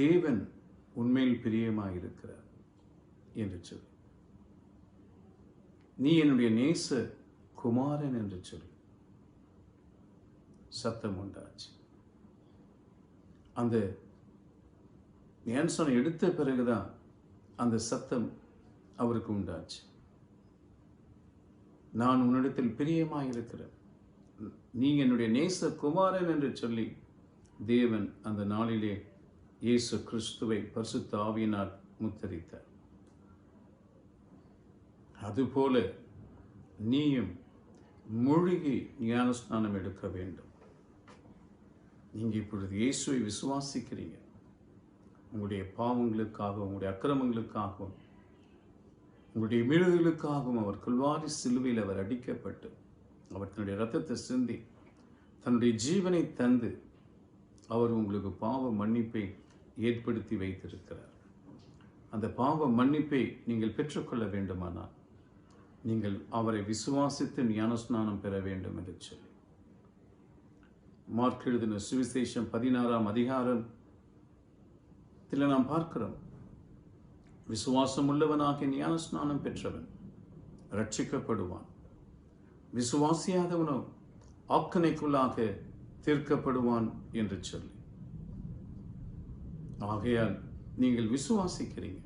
தேவன் உண்மையில் பிரியமாயிருக்கிறார் என்று சொல்லி, நீ என்னுடைய நேச குமாரன் என்று சொல்லி சத்தம் உண்டாச்சு. அந்த ஞானஸ்நானம் எடுத்த பிறகுதான் அந்த சத்தம் அவருக்கு உண்டாச்சு. நான் உன்னிடத்தில் பிரியமாயிருக்கிறேன், நீ என்னுடைய நேச குமாரன் என்று சொல்லி தேவன் அந்த நாளிலே இயேசு கிறிஸ்துவை பரிசுத்த ஆவியினால் முத்தரித்தார். அதுபோல நீயும் மூழ்கி ஞானஸ்நானம் எடுக்க வேண்டும். நீங்க இப்பொழுது இயேசுவை விசுவாசிக்கிறீங்க. உங்களுடைய பாவங்களுக்காகவும் உங்களுடைய அக்கிரமங்களுக்காகவும் உங்களுடைய மீறுதலுக்காகவும் அவர் கல்வாரி சிலுவையில் அவர் அடிக்கப்பட்டு அவர் தன்னுடைய இரத்தத்தை சிந்தி தன்னுடைய ஜீவனை தந்து அவர் உங்களுக்கு பாவ மன்னிப்பை ஏற்படுத்தி வைத்திருக்கிறார். அந்த பாவ மன்னிப்பை நீங்கள் பெற்றுக்கொள்ள வேண்டுமானால் நீங்கள் அவரை விசுவாசித்து ஞானஸ்நானம் பெற வேண்டும் என்று சொல்லி மார்க் எழுதின சுவிசேஷம் 16ஆம் அதிகாரத்தில் நாம் பார்க்கிறோம். விசுவாசம் உள்ளவனாக ஞானஸ்நானம் பெற்றவன் ரட்சிக்கப்படுவான், விசுவாசியாதவனோ ஆக்கணைக்குள்ளாக தீர்க்கப்படுவான் என்று சொல்லி. ஆகையால் நீங்கள் விசுவாசிக்கிறீங்க,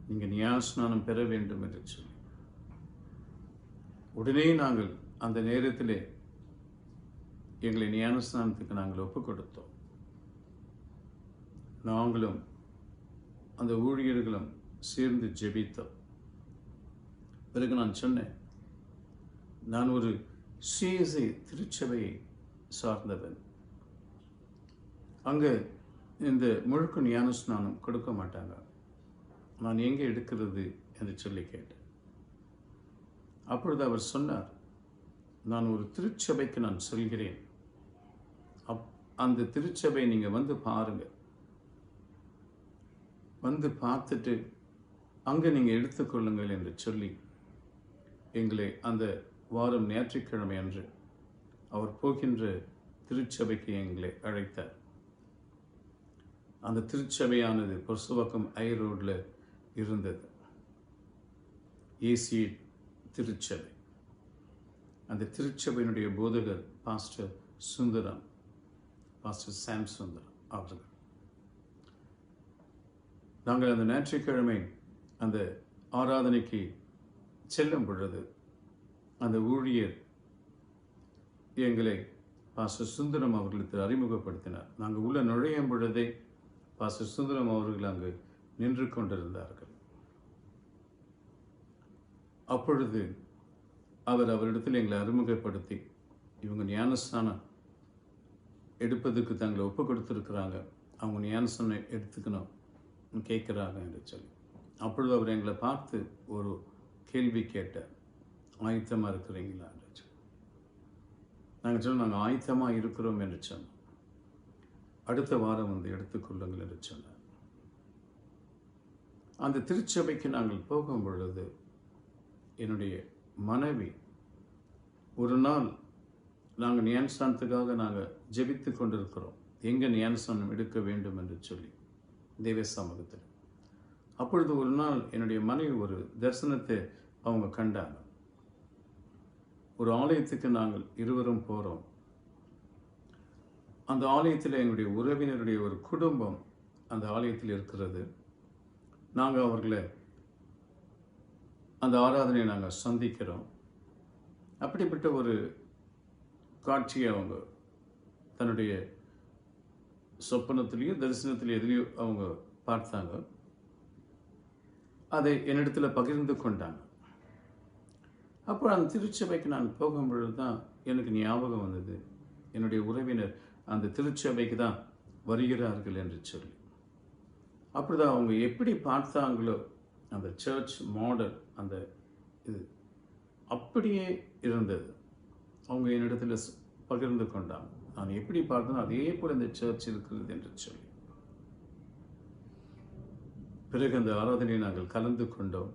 நீங்கள் ஞானஸ்நானம் பெற வேண்டும் என்று சொல்லி உடனே நாங்கள் அந்த நேரத்திலே எங்களை ஞானஸ்நானத்துக்கு நாங்கள் ஒப்புக் கொடுத்தோம். நாங்களும் அந்த ஊழியர்களும் சேர்ந்து ஜெபித்தோம். பிறகு நான் சொன்னேன், நான் ஒரு சிஎஸ்ஐ திருச்சபையை சார்ந்தவன், அங்கே இந்த முழுக்க ஞானஸ்நானம் கொடுக்க மாட்டாங்க, நான் எங்கே எடுக்கிறது என்று சொல்லி கேட்டேன். அப்பொழுது அவர் சொன்னார், நான் ஒரு திருச்சபைக்கு நான் சொல்கிறேன், அந்த திருச்சபை நீங்கள் வந்து பாருங்க, வந்து பார்த்துட்டு அங்கே நீங்கள் எடுத்துக்கொள்ளுங்கள் என்று சொல்லி எங்களை அந்த வாரம் ஞாயிற்றுக்கிழமை அன்று அவர் போகின்ற திருச்சபைக்கு எங்களை அழைத்தார். அந்த திருச்சபையானது பொசுவக்கம் ஐ ரோடில் இருந்தது, ஏசி திருச்சபை. அந்த திருச்சபையினுடைய போதகர் பாஸ்டர் சுந்தரம், பாஸ்டர் சாம் சுந்தரம் அவர்கள். நாங்கள் அந்த ஞாயிற்றுக்கிழமை அந்த ஆராதனைக்கு செல்லும் பொழுது அந்த ஊழியர் எங்களை பாஸ்டர் சுந்தரம் அவர்களுக்கு அறிமுகப்படுத்தினார். நாங்கள் உள்ள நுழையும் பொழுதே பாஸ்டர் சுந்தரம் அவர்கள் அங்கு நின்று கொண்டிருந்தார்கள். அப்பொழுது அவரிடத்தில் எங்களை அறிமுகப்படுத்தி, இவங்க ஞானஸ்நானம் எடுப்பதற்கு தங்களை ஒப்பு கொடுத்துருக்குறாங்க, அவங்க ஞானஸ்நானம் எடுத்துக்கணும் கேட்குறாங்க என்று சொல்லி. அப்பொழுது அவர் எங்களை பார்த்து ஒரு கேள்வி கேட்டார், ஆயத்தமாக இருக்கிறீங்களா என்று சொல்லி. நாங்கள் சொன்னோம், நாங்கள் ஆயத்தமாக இருக்கிறோம் என்று சொன்னோம். அடுத்த வாரம் வந்து எடுத்துக்கொள்ளுங்கள் என்று சொன்னார். அந்த திருச்சபைக்கு நாங்கள் போகும் பொழுது என்னுடைய மனைவி ஒரு நாள் நாங்கள் ஞானஸ்நானத்துக்காக நாங்கள் ஜெபித்து கொண்டிருக்கிறோம், எங்கே ஞானஸ்நானம் எடுக்க வேண்டும் என்று சொல்லி தெய்வ சமூகத்தில். அப்பொழுது ஒரு நாள் என்னுடைய மனைவி ஒரு தரிசனத்தை அவங்க கண்டாங்க. ஒரு ஆலயத்துக்கு நாங்கள் இருவரும் போகிறோம். அந்த ஆலயத்தில் எங்களுடைய உறவினருடைய ஒரு குடும்பம் அந்த ஆலயத்தில் இருக்கிறது. நாங்கள் அவர்களை அந்த ஆராதனையை நாங்கள் சந்திக்கிறோம். அப்படிப்பட்ட ஒரு காட்சியை அவங்க தன்னுடைய சொப்பனத்திலேயோ தரிசனத்திலேயோ எதுலேயோ அவங்க பார்த்தாங்க. அதை என்னிடத்தில் பகிர்ந்து கொண்டாங்க. அப்போ அந்த திருச்சபைக்கு நான் போகும்பொழுது தான் எனக்கு ஞாபகம் வந்தது, என்னுடைய உறவினர் அந்த திருச்சபைக்கு தான் வருகிறார்கள் என்று சொல்லி. அப்படிதான் அவங்க எப்படி பார்த்தாங்களோ அந்த சர்ச் மாடல், அந்த இது அப்படியே இருந்தது. அவங்க என்னிடத்தில் பகிர்ந்து கொண்டாங்க, நான் எப்படி பார்த்தனோ அதே போல் இந்த சர்ச் இருக்கிறது என்று சொல்லி. பிறகு அந்த ஆராதனையை நாங்கள் கலந்து கொண்டோம்.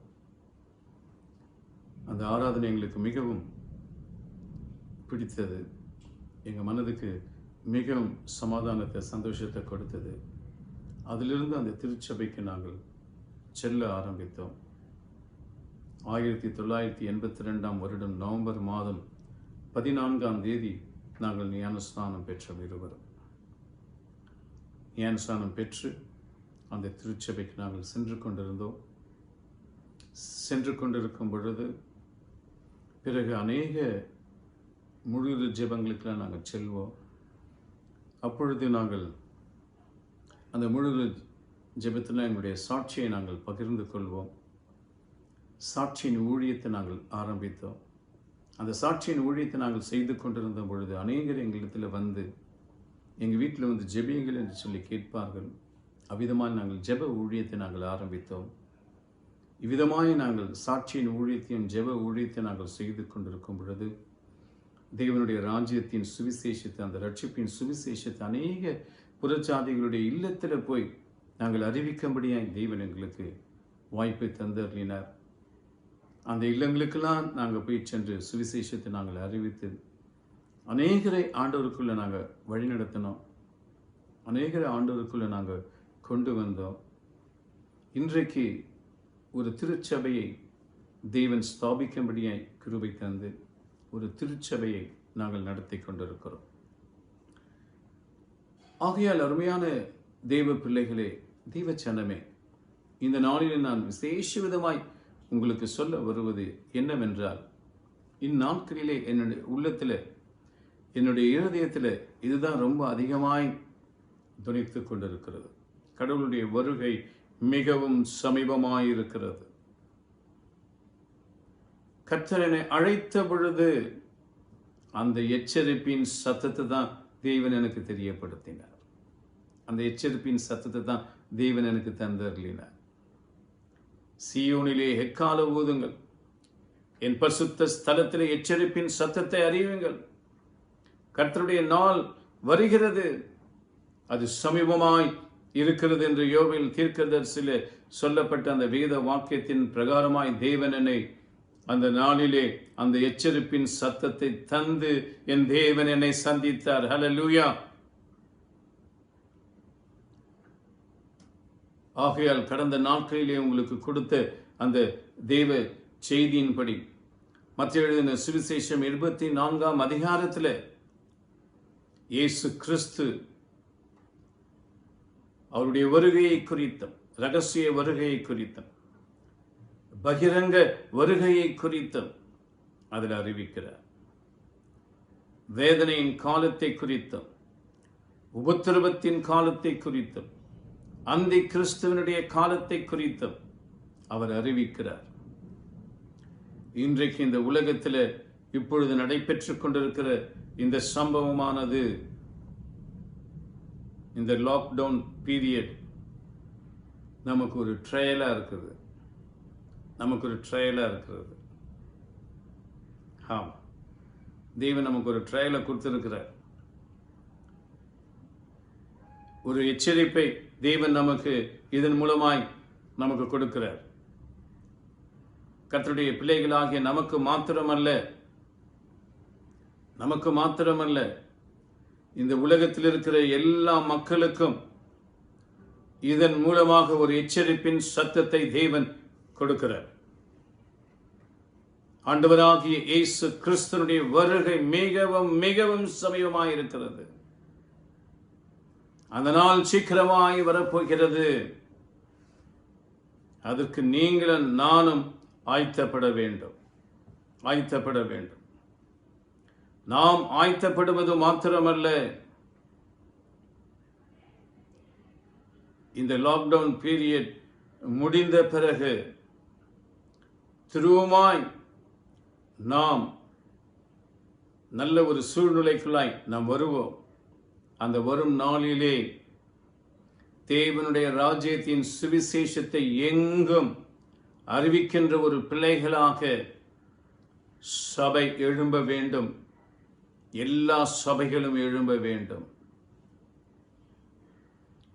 அந்த ஆராதனை எங்களுக்கு மிகவும் பிடித்தது. எங்கள் மனதுக்கு மிகவும் சமாதானத்தை, சந்தோஷத்தை கொடுத்தது. அதிலிருந்து அந்த திருச்சபைக்கு நாங்கள் செல்ல ஆரம்பித்தோம். 1982 வருடம் நவம்பர் மாதம் 14ஆம் தேதி நாங்கள் ஞானஸ்நானம் பெற்றோம். இருவரும் ஞானஸ்நானம் பெற்று அந்த திருச்சபைக்கு நாங்கள் சென்று கொண்டிருக்கும் பொழுது பிறகு அநேக முழு ஜெபங்களுக்கெல்லாம் நாங்கள் செல்வோம். அப்பொழுது நாங்கள் அந்த முழு ஜெபத்தில் எங்களுடைய சாட்சியை நாங்கள் பகிர்ந்து கொள்வோம். சாட்சியின் ஊழியத்தை நாங்கள் ஆரம்பித்தோம். அந்த சாட்சியின் ஊழியத்தை நாங்கள் செய்து கொண்டிருந்த பொழுது அநேகர் எங்களிடத்தில் வந்து எங்கள் வீட்டில் வந்து ஜெபியுங்கள் என்று சொல்லி கேட்பார்கள். அவ்விதமாக நாங்கள் ஜெப ஊழியத்தை நாங்கள் ஆரம்பித்தோம். இவ்விதமாய் நாங்கள் சாட்சியின் ஊழியத்தையும் ஜெப ஊழியத்தை நாங்கள் செய்து கொண்டிருக்கும் பொழுது தேவனுடைய ராஜ்யத்தின் சுவிசேஷத்தை, அந்த ரட்சிப்பின் சுவிசேஷத்தை அநேக புறஜாதிகளுடைய இல்லத்தில் போய் நாங்கள் அறிவிக்கும்படியாக தேவன் எங்களுக்கு வாய்ப்பை தந்தருளினார். அந்த இல்லங்களுக்கெல்லாம் நாங்கள் போய் சென்று சுவிசேஷத்தை நாங்கள் அறிவித்து அநேகரை ஆண்டவருக்குள்ளே நாங்கள் வழிநடத்தினோம். அநேகரை ஆண்டவருக்குள்ளே நாங்கள் கொண்டு வந்தோம். இன்றைக்கு ஒரு திருச்சபையை தேவன் ஸ்தாபிக்கும்படியாய் கிருபை தந்து ஒரு திருச்சபையை நாங்கள் நடத்தி கொண்டிருக்கிறோம். ஆகையால் அருமையான தேவ பிள்ளைகளே, தேவ சனமே, இந்த நாளில் நான் விசேஷ விதமாய் உங்களுக்கு சொல்ல வருவது என்னவென்றால், இந்நாட்களிலே என்னுடைய உள்ளத்தில், என்னுடைய இருதயத்தில் இதுதான் ரொம்ப அதிகமாய் துணித்து கொண்டிருக்கிறது. கடவுளுடைய வருகை மிகவும் சமீபமாயிருக்கிறது. கர்த்தர் என்னை அழைத்த பொழுது அந்த எச்சரிப்பின் சத்தத்தை தான் தேவன் எனக்கு தெரியப்படுத்தினார். அந்த எச்சரிப்பின் சத்தத்தை தான் தேவன் எனக்கு தந்தருளினார். சீயோனிலே எக்கால ஊதுங்கள், என் பரிசுத்த ஸ்தலத்திலே எச்சரிப்பின் சத்தத்தை அறியுங்கள். கர்த்தருடைய நாள் வருகிறது, அது சமீபமாய் இருக்கிறது என்று யோவேல் தீர்க்கதரிசியிலே சொல்லப்பட்ட அந்த வேத வாக்கியத்தின் பிரகாரமாய் தேவன் என்னை அந்த நாளிலே அந்த எச்சரிப்பின் சத்தத்தை தந்து என் தேவன் என்னை சந்தித்தார். ஹல்லேலூயா. ஆகையால் கடந்த நாட்களிலே உங்களுக்கு கொடுத்த அந்த தேவ செய்தியின்படி மத்திய எழுதின சுவிசேஷம் 24ஆம் அதிகாரத்தில் இயேசு கிறிஸ்து அவருடைய வருகையை குறித்தும், ரகசிய வருகையை குறித்தும், பகிரங்க வருகையை குறித்தும் அதில் அறிவிக்கிறார். வேதனையின் காலத்தை குறித்தும், உபத்திரவத்தின் காலத்தை குறித்தும், அந்தி கிறிஸ்துவனுடைய காலத்தை குறித்தும் அவர் அறிவிக்கிறார். இன்றைக்கு இந்த உலகத்தில் இப்பொழுது நடைபெற்று கொண்டிருக்கிற இந்த சம்பவமானது, இந்த லாக்டவுன் பீரியட் நமக்கு ஒரு ட்ரையலாக இருக்குது. ஆமாம், தேவன் நமக்கு ஒரு ட்ரையலை கொடுத்திருக்கிறார். ஒரு எச்சரிப்பை தேவன் நமக்கு இதன் மூலமாய் நமக்கு கொடுக்கிறார். கர்த்தருடைய பிள்ளைகளாகிய நமக்கு மாத்திரமல்ல, இந்த உலகத்தில் இருக்கிற எல்லா மக்களுக்கும் இதன் மூலமாக ஒரு எச்சரிப்பின் சத்தத்தை தேவன் கொடுக்கிறார். ஆண்டவராகிய இயேசு கிறிஸ்துவினுடைய வருகை மிகவும் மிகவும் சமீபமாயிருக்கிறது. அந்த நாள் சீக்கிரமாய் வரப்போகிறது. அதற்கு நீங்களும் நானும் ஆயத்தப்பட வேண்டும். நாம் ஆயத்தப்படுவது மாத்திரமல்ல, இந்த லாக்டவுன் பீரியட் முடிந்த பிறகு திரும்பமாய் நாம் நல்ல ஒரு சூழ்நிலைக்குள்ளாய் நாம் வருவோம். அந்த வரும் நாளிலே தேவனுடைய ராஜ்யத்தின் சுவிசேஷத்தை எங்கும் அறிவிக்கின்ற ஒரு பிள்ளைகளாக சபை எழும்ப வேண்டும். எல்லா சபைகளும் எழும்ப வேண்டும்.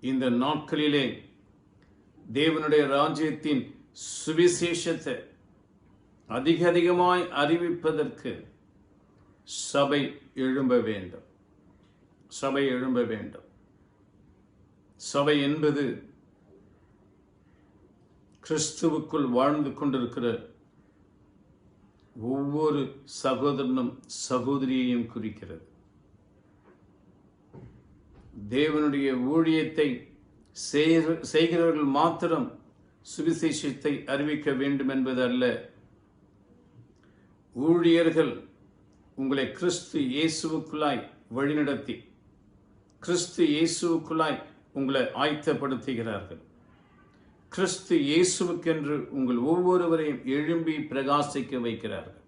இந்த நாட்களிலே தேவனுடைய ராஜ்யத்தின் சுவிசேஷத்தை அதிகமாய் அறிவிப்பதற்கு சபை எழும்ப வேண்டும். சபை எழும்ப வேண்டும். சபை என்பது கிறிஸ்துவுக்குள் வாழ்ந்து கொண்டிருக்கிற ஒவ்வொரு சகோதரனும் சகோதரியையும் குறிக்கிறது. தேவனுடைய ஊழியத்தை செய்கிறவர்கள் மாத்திரம் சுவிசேஷத்தை அறிவிக்க வேண்டும் என்பது அல்ல. ஊழியர்கள் உங்களை கிறிஸ்து இயேசுவுக்குள்ளாய் வழிநடத்தி கிறிஸ்து இயேசுவுக்குள்ளாய் உங்களை ஆயத்தப்படுத்துகிறார்கள். கிறிஸ்து இயேசுவுக்கென்று உங்கள் ஒவ்வொருவரையும் எழும்பி பிரகாசிக்க வைக்கிறார்கள்.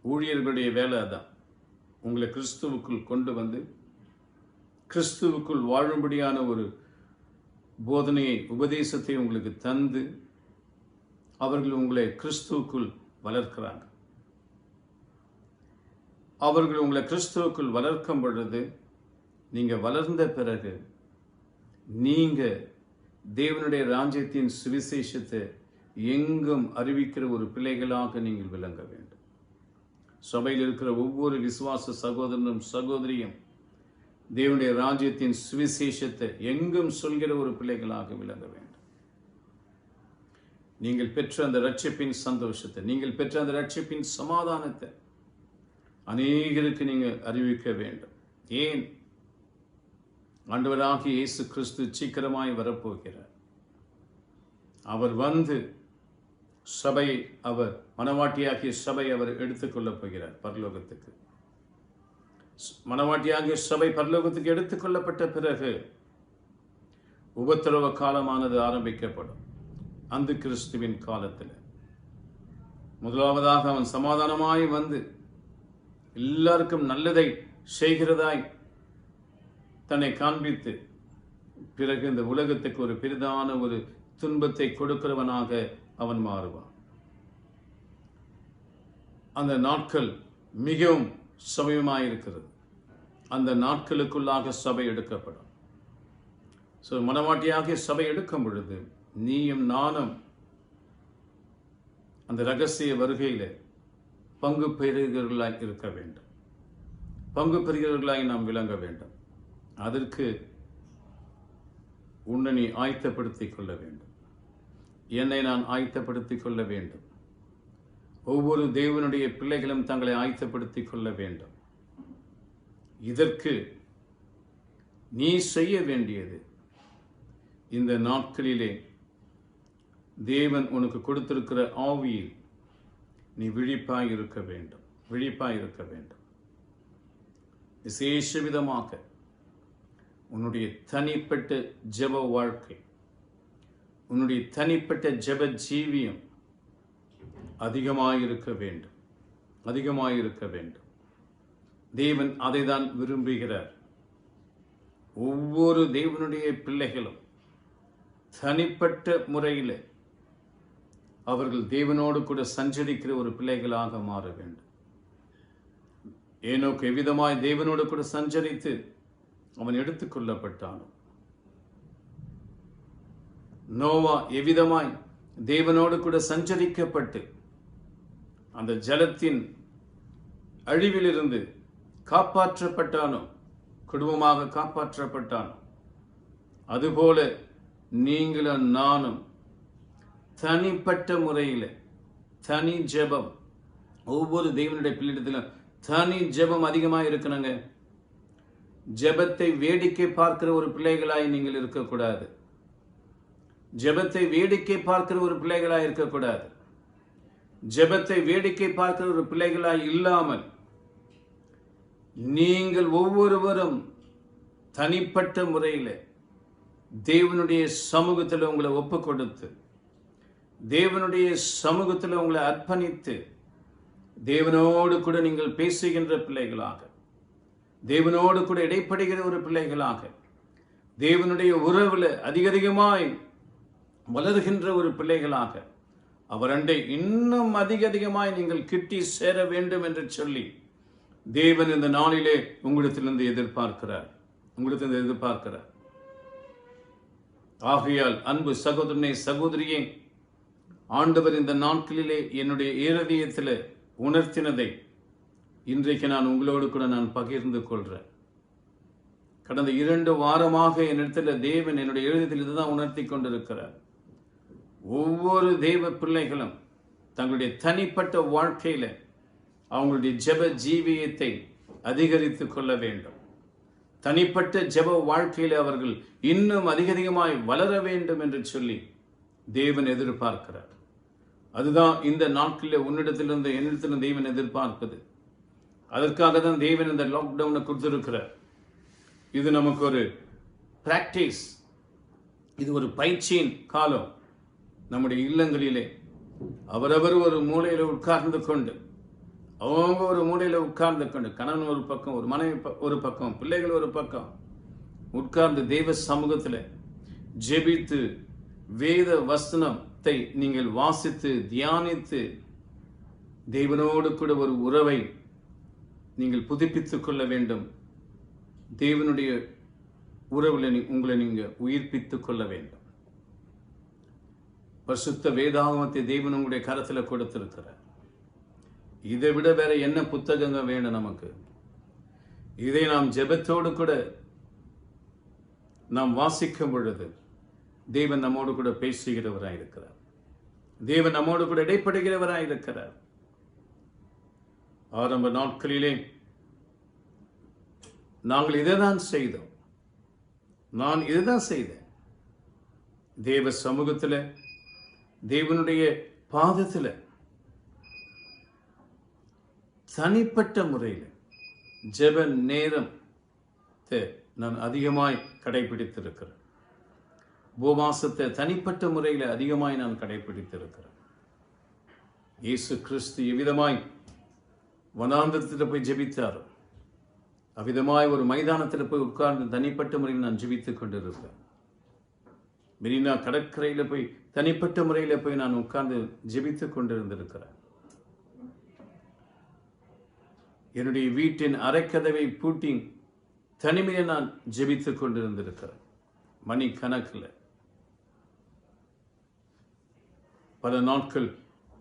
ஊழியர்களுடைய வேலை அதான். உங்களை கிறிஸ்துவுக்குள் கொண்டு வந்து கிறிஸ்துவுக்குள் வாழும்படியான ஒரு போதனையை உபதேசத்தை உங்களுக்கு தந்து அவர்கள் உங்களை கிறிஸ்துவுக்குள் வளர்க்கிறாங்க. அவர்கள் உங்களை கிறிஸ்துவுக்குள் வளர்க்கும் பொழுது நீங்கள் வளர்ந்த பிறகு நீங்கள் தேவனுடைய ராஜ்யத்தின் சுவிசேஷத்தை எங்கும் அறிவிக்கிற ஒரு பிள்ளைகளாக நீங்கள் விளங்க வேண்டும். சபையில் இருக்கிற ஒவ்வொரு விசுவாச சகோதரனும் சகோதரியும் தேவனுடைய ராஜ்யத்தின் சுவிசேஷத்தை எங்கும் சொல்கிற ஒரு பிள்ளைகளாக விளங்க வேண்டும். நீங்கள் பெற்ற அந்த ரட்சிப்பின் சந்தோஷத்தை, நீங்கள் பெற்ற அந்த ரட்சிப்பின் சமாதானத்தை அநேகருக்கு நீங்கள் அறிவிக்க வேண்டும். ஏன்? ஆண்டவராகிய இயேசு கிறிஸ்து சீக்கிரமாய் வரப்போகிறார். அவர் வந்து சபையை, அவர் மனவாட்டியாகிய சபை அவர் எடுத்துக்கொள்ளப் போகிறார் பரலோகத்துக்கு. மனவாட்டியாகிய சபை பரலோகத்துக்கு எடுத்துக்கொள்ளப்பட்ட பிறகு உபத்திரவ காலமானது ஆரம்பிக்கப்படும். அந்த கிறிஸ்துவின் காலத்தில் முதலாவதாக அவன் சமாதானமாய் வந்து எல்லாருக்கும் நல்லதை செய்கிறதாய் தன்னை காண்பித்து பிறகு இந்த உலகத்துக்கு ஒரு பெரிதான ஒரு துன்பத்தை கொடுக்கிறவனாக அவன் மாறுவான். அந்த நாட்கள் மிகவும் சமயமாயிருக்கிறது. அந்த நாட்களுக்குள்ளாக சபை எடுக்கப்படும். மனவாட்டியாக சபை எடுக்கும் பொழுது நீயும் நானும் அந்த ரகசிய வருகையில் பங்கு பெறுகிறவர்களாய் இருக்க வேண்டும். பங்கு பெறுகிறவர்களாய் நாம் விளங்க வேண்டும். அதற்கு உன்னை நீ ஆயத்தப்படுத்திக் கொள்ள வேண்டும். என்னை நான் ஆயத்தப்படுத்திக் கொள்ள வேண்டும். ஒவ்வொரு தேவனுடைய பிள்ளைகளும் தங்களை ஆயத்தப்படுத்திக் கொள்ள வேண்டும். இதற்கு நீ செய்ய வேண்டியது, இந்த நாட்களிலே தேவன் உனக்கு கொடுத்திருக்கிற ஆவியில் நீ விழிப்பாய் இருக்க வேண்டும். விழிப்பாய் இருக்க வேண்டும். விசேஷ விதமாக உன்னுடைய தனிப்பட்ட ஜெப வாழ்க்கை, உன்னுடைய தனிப்பட்ட ஜெப ஜீவியம் அதிகமாயிருக்க வேண்டும். அதிகமாயிருக்க வேண்டும். தேவன் அதை தான் விரும்புகிறார். ஒவ்வொரு தேவனுடைய பிள்ளைகளும் தனிப்பட்ட முறையில் அவர்கள் தேவனோடு கூட சஞ்சரிக்கிற ஒரு பிள்ளைகளாக மாற வேண்டும். ஏனோக்கு எவ்விதமாய் தேவனோடு கூட சஞ்சரித்து அவன் எடுத்துக்கொள்ளப்பட்டானோ, நோவா எவ்விதமாய் தேவனோடு கூட சஞ்சரிக்கப்பட்டு அந்த ஜலத்தின் அழிவிலிருந்து காப்பாற்றப்பட்டானோ, குடும்பமாக காப்பாற்றப்பட்டானோ, அதுபோல நீங்களும் நானும் தனிப்பட்ட முறையில் தனி ஜெபம், ஒவ்வொரு தேவனுடைய பிள்ளையிடத்திலும் தனி ஜெபம் அதிகமாக இருக்கணுங்க. ஜெபத்தை வேடிக்கை பார்க்கிற ஒரு பிள்ளைகளாய் நீங்கள் இருக்கக்கூடாது. ஜெபத்தை வேடிக்கை பார்க்கிற ஒரு பிள்ளைகளாய் இருக்கக்கூடாது. ஜெபத்தை வேடிக்கை பார்க்கிற ஒரு பிள்ளைகளாய் இல்லாமல் நீங்கள் ஒவ்வொருவரும் தனிப்பட்ட முறையில் தேவனுடைய சமூகத்தில் உங்களை ஒப்பு கொடுத்து, தேவனுடைய சமூகத்தில் உங்களை அர்ப்பணித்து, தேவனோடு கூட நீங்கள் பேசுகின்ற பிள்ளைகளாக, தேவனோடு கூட இடைப்படுகிற ஒரு பிள்ளைகளாக, தேவனுடைய உறவில் அதிகமாய் வளர்கின்ற ஒரு பிள்ளைகளாக, அவர் அண்டை இன்னும் அதிகமாய் நீங்கள் கிட்டி சேர வேண்டும் என்று சொல்லி தேவன் இந்த நாளிலே உங்களிடத்திலிருந்து எதிர்பார்க்கிறார். ஆகையால் அன்பு சகோதரனே, சகோதரியே, ஆண்டவர் இந்த நாட்களிலே என்னுடைய இருதயத்தில் உணர்த்தினதை இன்றைக்கு நான் உங்களோடு கூட நான் பகிர்ந்து கொள்கிறேன். கடந்த 2 வாரமாக என்னிடத்தில் தேவன் என்னுடைய இருதயத்தில் இதுதான் உணர்த்தி கொண்டிருக்கிறார். ஒவ்வொரு தேவ பிள்ளைகளும் தங்களுடைய தனிப்பட்ட வாழ்க்கையில் அவங்களுடைய ஜெப ஜீவியத்தை அதிகரித்து கொள்ள வேண்டும். தனிப்பட்ட ஜெப வாழ்க்கையில் அவர்கள் இன்னும் அதிகமாய் வளர வேண்டும் என்று சொல்லி தேவன் எதிர்பார்க்கிறார். அதுதான் இந்த நாட்களில் உன்னிடத்திலிருந்து என்னிடத்திலிருந்து தேவன் எதிர்பார்ப்பது. அதற்காக தான் தேவன் இந்த லாக்டவுனை கொடுத்திருக்கிறார். இது நமக்கு ஒரு பிராக்டிஸ், இது ஒரு பயிற்சியின் காலம். நம்முடைய இல்லங்களிலே அவரவர் ஒரு மூலையில் உட்கார்ந்து கொண்டு, அவங்க ஒரு மூலையில் உட்கார்ந்து கொண்டு, கணவன் ஒரு பக்கம், ஒரு மனைவி ஒரு பக்கம், பிள்ளைகள் ஒரு பக்கம் உட்கார்ந்து தெய்வ சமூகத்தில் ஜெபித்து வேத வசனத்தை நீங்கள் வாசித்து தியானித்து தேவனோடு கூட ஒரு உறவை நீங்கள் புதுப்பித்துக் கொள்ள வேண்டும். தேவனுடைய உறவில் உங்களை நீங்கள் உயிர்ப்பித்துக் கொள்ள வேண்டும். பரிசுத்த வேதாகமத்தை தேவன் உங்களுடைய கரத்தில் கொடுத்திருக்கிறார். இதை விட வேற என்ன புத்தகங்கள் வேணும் நமக்கு? இதை நாம் ஜெபத்தோடு கூட நாம் வாசிக்கும் பொழுது தேவன் நம்மோடு கூட பேசுகிறவராய் இருக்கிறார். தேவன் நம்மோடு கூட இடைப்படுகிறவராய் இருக்கிறார். ஆரம்ப நாட்களிலே நாங்கள் இதைதான் செய்தோம். நான் இதுதான் செய்தேன். தேவ சமூகத்தில், தேவனுடைய பாதத்தில் தனிப்பட்ட முறையில் ஜெப நேரம் நான் அதிகமாய் கடைபிடித்திருக்கிறேன். உபவாசத்தை தனிப்பட்ட முறையில் அதிகமாய் நான் கடைபிடித்திருக்கிறேன். இயேசு கிறிஸ்து எவ்விதமாய் வனாந்தரத்தில் போய் ஜெபித்தாரோ அவ்விதமாய் ஒரு மைதானத்தில் போய் உட்கார்ந்து தனிப்பட்ட முறையில் நான் ஜெபித்துக் கொண்டிருப்பேன். மெரினா கடற்கரையில் போய் தனிப்பட்ட முறையில் போய் நான் உட்கார்ந்து ஜெபித்துக் கொண்டிருந்திருக்கிறேன். என்னுடைய வீட்டின் அரைக்கதவை பூட்டி தனிமையை நான் ஜெபித்துக் கொண்டிருந்திருக்கிறேன். மணி கணக்கில் பல நாட்கள்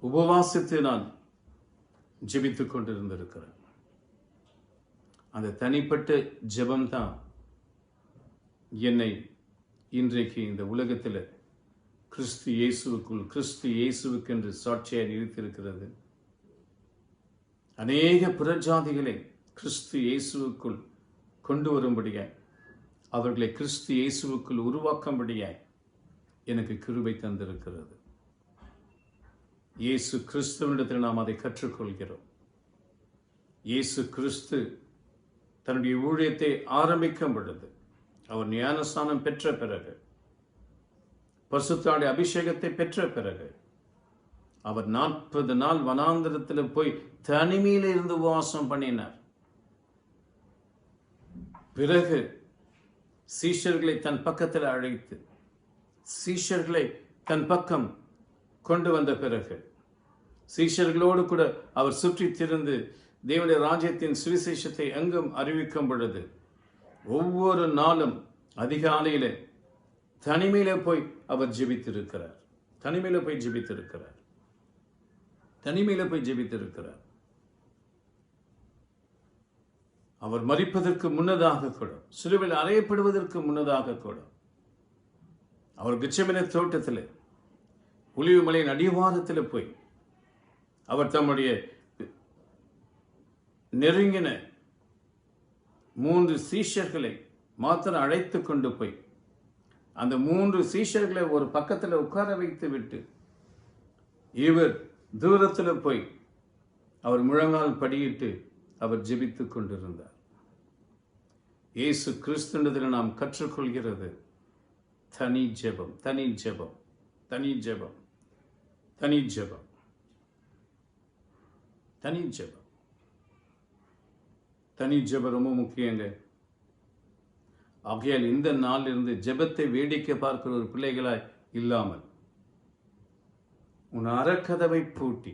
உபவாசித்து நான் ஜெபித்துக் கொண்டிருந்திருக்கிறேன். அந்த தனிப்பட்ட ஜெபம்தான் என்னை இன்றைக்கு இந்த உலகத்தில் கிறிஸ்து இயேசுவுக்கென்று சாட்சியாக நிறுத்தியிருக்கிறது. அநேக புறஜாதிகளை கிறிஸ்து இயேசுவுக்குள் கொண்டு வரும்படியாய், அவர்களை கிறிஸ்து இயேசுவுக்குள் உருவாக்கும்படியாய் எனக்கு கிருபை தந்திருக்கிறது. இயேசு கிறிஸ்துவனிடத்தில் நாம் அதை கற்றுக்கொள்கிறோம். இயேசு கிறிஸ்து தன்னுடைய ஊழியத்தை ஆரம்பிக்கும் பொழுது அவர் ஞானஸ்நானம் பெற்ற பிறகு, பரிசுத்தாவின் அபிஷேகத்தை பெற்ற பிறகு, அவர் 40 நாள் வனாந்தரத்தில் போய் தனிமையில் இருந்து உபவாசம் பண்ணினார். பிறகு சீஷர்களை தன் பக்கத்தில் அழைத்து, சீஷர்களை தன் பக்கம் கொண்டு வந்த பிறகு, சீஷர்களோடு கூட அவர் சுற்றி திரிந்து தேவனுடைய ராஜ்யத்தின் சுவிசேஷத்தை எங்கும் அறிவிக்கும் பொழுது ஒவ்வொரு நாளும் அதிகாலையிலே தனிமையில போய் அவர் ஜெபித்திருக்கிறார். தனிமையில போய் ஜெபித்திருக்கிறார். அவர் மரிப்பதற்கு முன்னதாக கூட, சிலுவையில் அறையப்படுவதற்கு முன்னதாக கூட, அவர் கெத்செமனே தோட்டத்தில் ஒலிவ மலையின் அடிவாரத்தில் போய் அவர் தம்முடைய நெருங்கின 3 சீஷர்களை மாத்திரம் அழைத்து கொண்டு போய் அந்த 3 சீஷர்களை ஒரு பக்கத்தில் உட்கார வைத்து விட்டு இவர் தூரத்தில் போய் அவர் முழங்கால் படியிட்டு அவர் ஜெபித்துக் கொண்டிருந்தார். இயேசு கிறிஸ்துவிடத்தில் நாம் கற்றுக்கொள்கிறது தனி ஜெபம், தனி ஜெபம், தனி ஜெபம், தனி ஜெபம், தனி ஜெபம். தனி ஜெபம் ரொம்ப முக்கியங்க. ஆகையால் இந்த நாளிலிருந்து ஜெபத்தை வேடிக்கை பார்க்கிற ஒரு பிள்ளைகளாய் இல்லாமல் உன் அறக்கதவை பூட்டி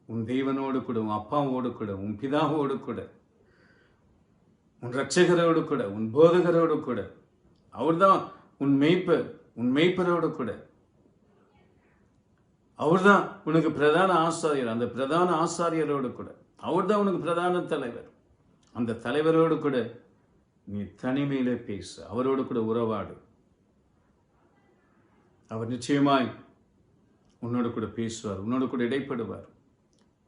உன் தெய்வனோடு கூட, உன் அப்பாவோடு கூட, உன் பிதாவோடு கூட, உன் இரட்சகரோடு கூட, உன் போதகரோடு கூட, அவர்தான் உன் மெய்ப்பர், உன் மெய்ப்பரோடு கூட, அவர்தான் உனக்கு பிரதான ஆசாரியர், அந்த பிரதான ஆசாரியரோடு கூட, அவர்தான் உனக்கு பிரதான தலைவர், அந்த தலைவரோடு கூட நீ தனிமையில பேசு, அவரோடு கூட உறவாடு. அவர் நிச்சயமாய் உன்னோடு கூட பேசுவார், உன்னோடு கூட இடைப்படுவார்.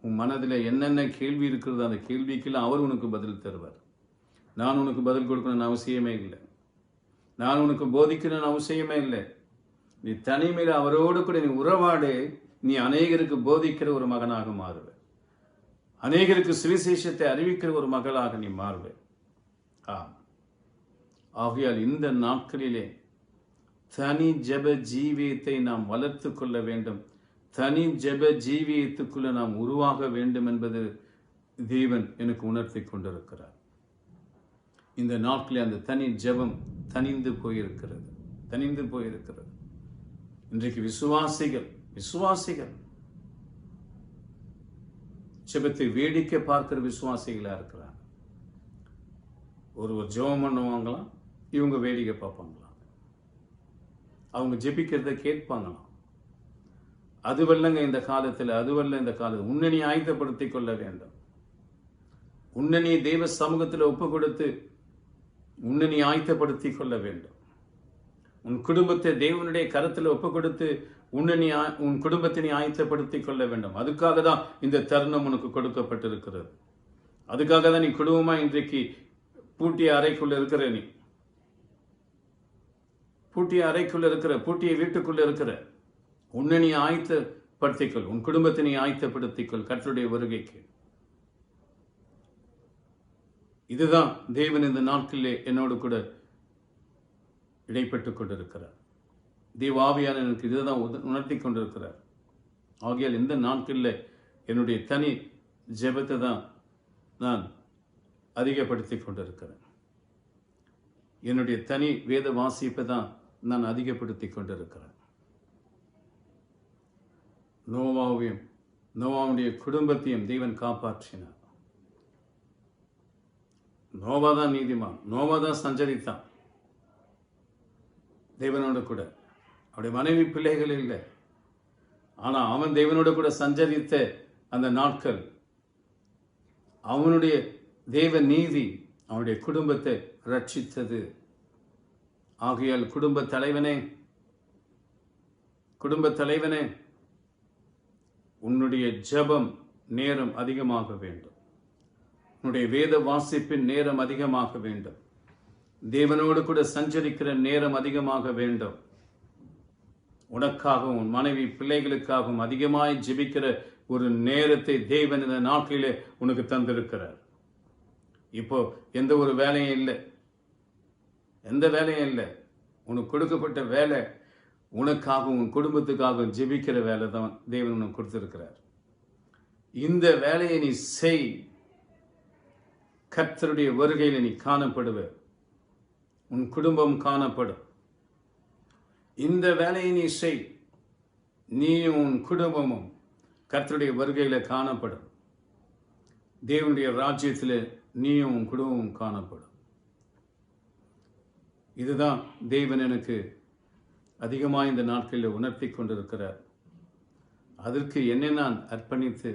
உன் மனதில் என்னென்ன கேள்வி இருக்கிறதோ அந்த கேள்விக்கெல்லாம் அவர் உனக்கு பதில் தருவார். நான் உனக்கு பதில் கொடுக்கணும்னு அவசியமே இல்லை, நான் உனக்கு போதிக்கணும்னு அவசியமே இல்லை. நீ தனிமையில் அவரோடு கூட நீ உறவாடு. நீ அநேகருக்கு போதிக்கிற ஒரு மகனாக மாறுவ, அநேகருக்கு சுவிசேஷத்தை அறிவிக்கிற ஒரு மகளாக நீ மாறுவ. ஆகையால் இந்த நாட்களிலே தனி ஜெப ஜீவியத்தை நாம் வளர்த்து கொள்ள வேண்டும். தனி ஜெப ஜீவியத்துக்குள்ள நாம் உருவாக வேண்டும் என்பது தேவன் எனக்கு உணர்த்தி கொண்டிருக்கிறார். இந்த நாட்களில் அந்த தனி ஜெபம் தனிந்து போயிருக்கிறது, தனிந்து போயிருக்கிறது. இன்றைக்கு விசுவாசிகள் ஜெபத்தை வேடிக்கை பார்க்கிற விசுவாசிகளா இருக்கிறாங்க. ஒரு ஜெபம் பண்ணுவாங்களாம், இவங்க வேடிக்கை பார்ப்பாங்களாம், அவங்க ஜெபிக்கிறத கேட்பாங்களாம். அதுவல்லங்க இந்த காலத்தில், அதுவல்ல இந்த காலத்தில். உன்னை நீ ஆயத்தப்படுத்திக் கொள்ள வேண்டும். உன்னை நீ தெய்வ சமூகத்தில் ஒப்பு கொடுத்து உன்னை நீ ஆயத்தப்படுத்திக் கொள்ள வேண்டும். உன் குடும்பத்தை தேவனுடைய கரத்தில் ஒப்பு கொடுத்து உன் குடும்பத்தை நீ ஆயத்தப்படுத்திக் கொள்ள வேண்டும். அதுக்காக தான் இந்த தருணம் உனக்கு கொடுக்கப்பட்டிருக்கிறது. அதுக்காக தான் நீ குடும்பமா இன்றைக்கு பூட்டிய அறைக்குள்ள இருக்கிற, நீ பூட்டிய அறைக்குள்ள இருக்கிற, பூட்டிய வீட்டுக்குள்ள இருக்கிற. உன்னை நீ ஆயத்தப்படுத்திக்கொள், உன் குடும்பத்தை நீ ஆயத்தப்படுத்திக்கொள் கர்த்தருடைய வருகைக்கு. இதுதான் தேவன் இந்த நாட்களிலே என்னோடு கூட இடைப்பட்டுக் கொண்டிருக்கிறார். தேவாவியான எனக்கு இதுதான் உணர்த்தி கொண்டிருக்கிறார். ஆகையால் இந்த நாட்களில் என்னுடைய தனி ஜெபத்தை தான் நான் அதிகப்படுத்தி கொண்டிருக்கிறேன். என்னுடைய தனி வேத வாசிப்பை தான் நான் அதிகப்படுத்தி கொண்டிருக்கிறேன். நோவாவுடைய குடும்பத்தையும் தேவன் காப்பாற்றினார். நோவா தான் நீதிமான், நோவா தான் சஞ்சரித்தான் தேவனோடு கூட. அவருடைய மனைவி பிள்ளைகள் இல்லை, ஆனால் அவன் தேவனோடு கூட சஞ்சரித்த அந்த நாட்கள், அவனுடைய தேவ நீதி அவனுடைய குடும்பத்தை ரட்சித்தது. ஆகையால் குடும்ப தலைவனே உன்னுடைய ஜெபம் நேரம் அதிகமாக வேண்டும். உன்னுடைய வேத வாசிப்பின் நேரம் அதிகமாக வேண்டும். தேவனோடு கூட சஞ்சரிக்கிற நேரம் அதிகமாக வேண்டும். உனக்காகவும் உன் மனைவி பிள்ளைகளுக்காகவும் அதிகமாய் ஜெபிக்கிற ஒரு நேரத்தை தேவன் இந்த நாட்களிலே உனக்கு தந்திருக்கிறார். இப்போ எந்த ஒரு வேலையும் இல்லை, எந்த வேலையும் இல்லை. உனக்கு கொடுக்கப்பட்ட வேலை உனக்காகவும் உன் குடும்பத்துக்காகவும் ஜெபிக்கிற வேலை தான் தேவன் உனக்கு கொடுத்திருக்கிறார். இந்த வேலையை நீ செய், கர்த்தருடைய வருகையில் நீ காணப்படுவ, உன் குடும்பம் காணப்படும். இந்த வேலையை நீ செய், நீயும் உன் குடும்பமும் கர்த்தருடைய வருகையில காணப்படும். தேவனுடைய ராஜ்யத்தில் நீயும் உன் குடும்பமும் காணப்படும். இதுதான் தேவன் எனக்கு அதிகமாக இந்த நாட்களில் உணர்த்தி கொண்டிருக்கிறார். அதற்கு என்னை நான் அர்ப்பணித்து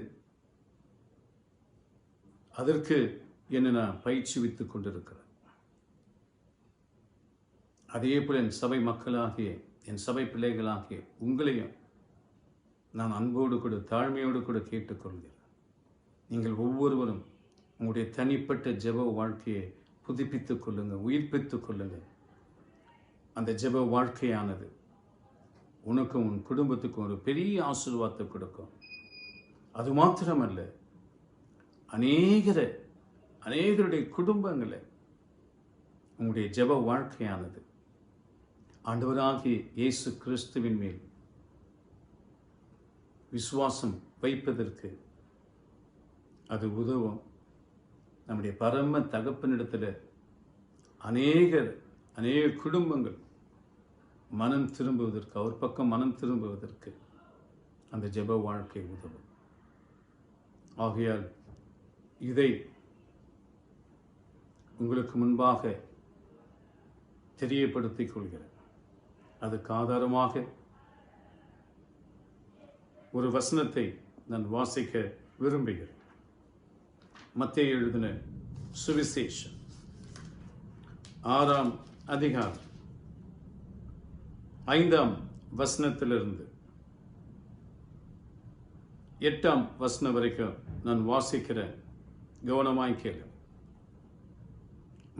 அதற்கு என்னை நான் பயிற்சிவித்துக் கொண்டிருக்கிறேன். அதே போல என் சபை மக்களாகிய, என் சபை பிள்ளைகளாகிய உங்களையும் நான் அன்போடு கூட தாழ்மையோடு கூட கேட்டுக்கொள்கிறேன். நீங்கள் ஒவ்வொருவரும் உங்களுடைய தனிப்பட்ட ஜெப வாழ்க்கையை புதுப்பித்துக் கொள்ளுங்கள், உயிர்ப்பித்துக் கொள்ளுங்கள். அந்த ஜெப வாழ்க்கையானது உனக்கும் உன் குடும்பத்துக்கும் ஒரு பெரிய ஆசீர்வாதத்தை கொடுக்கும். அது மாத்திரமல்ல, அநேகரை அநேகருடைய குடும்பங்களை உங்களுடைய ஜெப வாழ்க்கையானது ஆண்டவராகிய இயேசு கிறிஸ்துவின் மேல் விசுவாசம் வைப்பதற்கு அது உதவும். நம்முடைய பரம தகப்பனிடத்தில் அநேக குடும்பங்கள் மனம் திரும்புவதற்கு, அவர் பக்கம் மனம் திரும்புவதற்கு அந்த ஜெப வாழ்க்கை உதவும். ஆகையால் இதை உங்களுக்கு முன்பாக தெரியப்படுத்திக் கொள்கிறேன். அதுக்கு ஆதாரமாக ஒரு வசனத்தை நான் வாசிக்க விரும்புகிறேன். மத்தேயு எழுதின சுவிசேஷம் 6ஆம் அதிகாரம் 5ஆம் வசனத்திலிருந்து 8ஆம் வசனம் வரைக்கும் நான் வாசிக்கிறேன். கவனமாய் கேளு.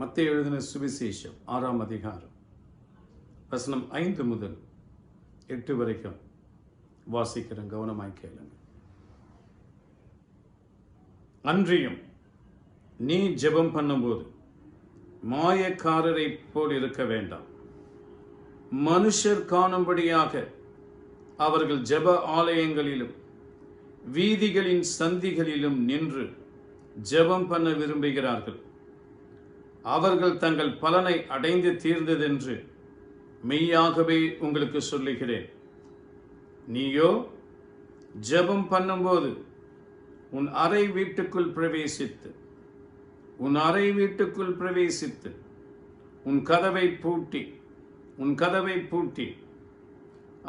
மத்தேயு எழுதின சுவிசேஷம் 6ஆம் அதிகாரம் வசனம் 5 முதல் 8 வரைக்கும் வாசிக்கிறேன். கவனமாய் கேளுங்க. அன்றியும் நீ ஜெபம் பண்ணும்போது மாயக்காரரை போல் இருக்க வேண்டாம். மனுஷர் காணும்படியாக அவர்கள் ஜெப ஆலயங்களிலும் வீதிகளின் சந்திகளிலும் நின்று ஜெபம் பண்ண விரும்புகிறார்கள். அவர்கள் தங்கள் பலனை அடைந்து தீர்ந்ததென்று மெய்யாகவே உங்களுக்கு சொல்லுகிறேன். நீயோ ஜெபம் பண்ணும்போது உன் அறை வீட்டுக்குள் பிரவேசித்து உன் கதவை பூட்டி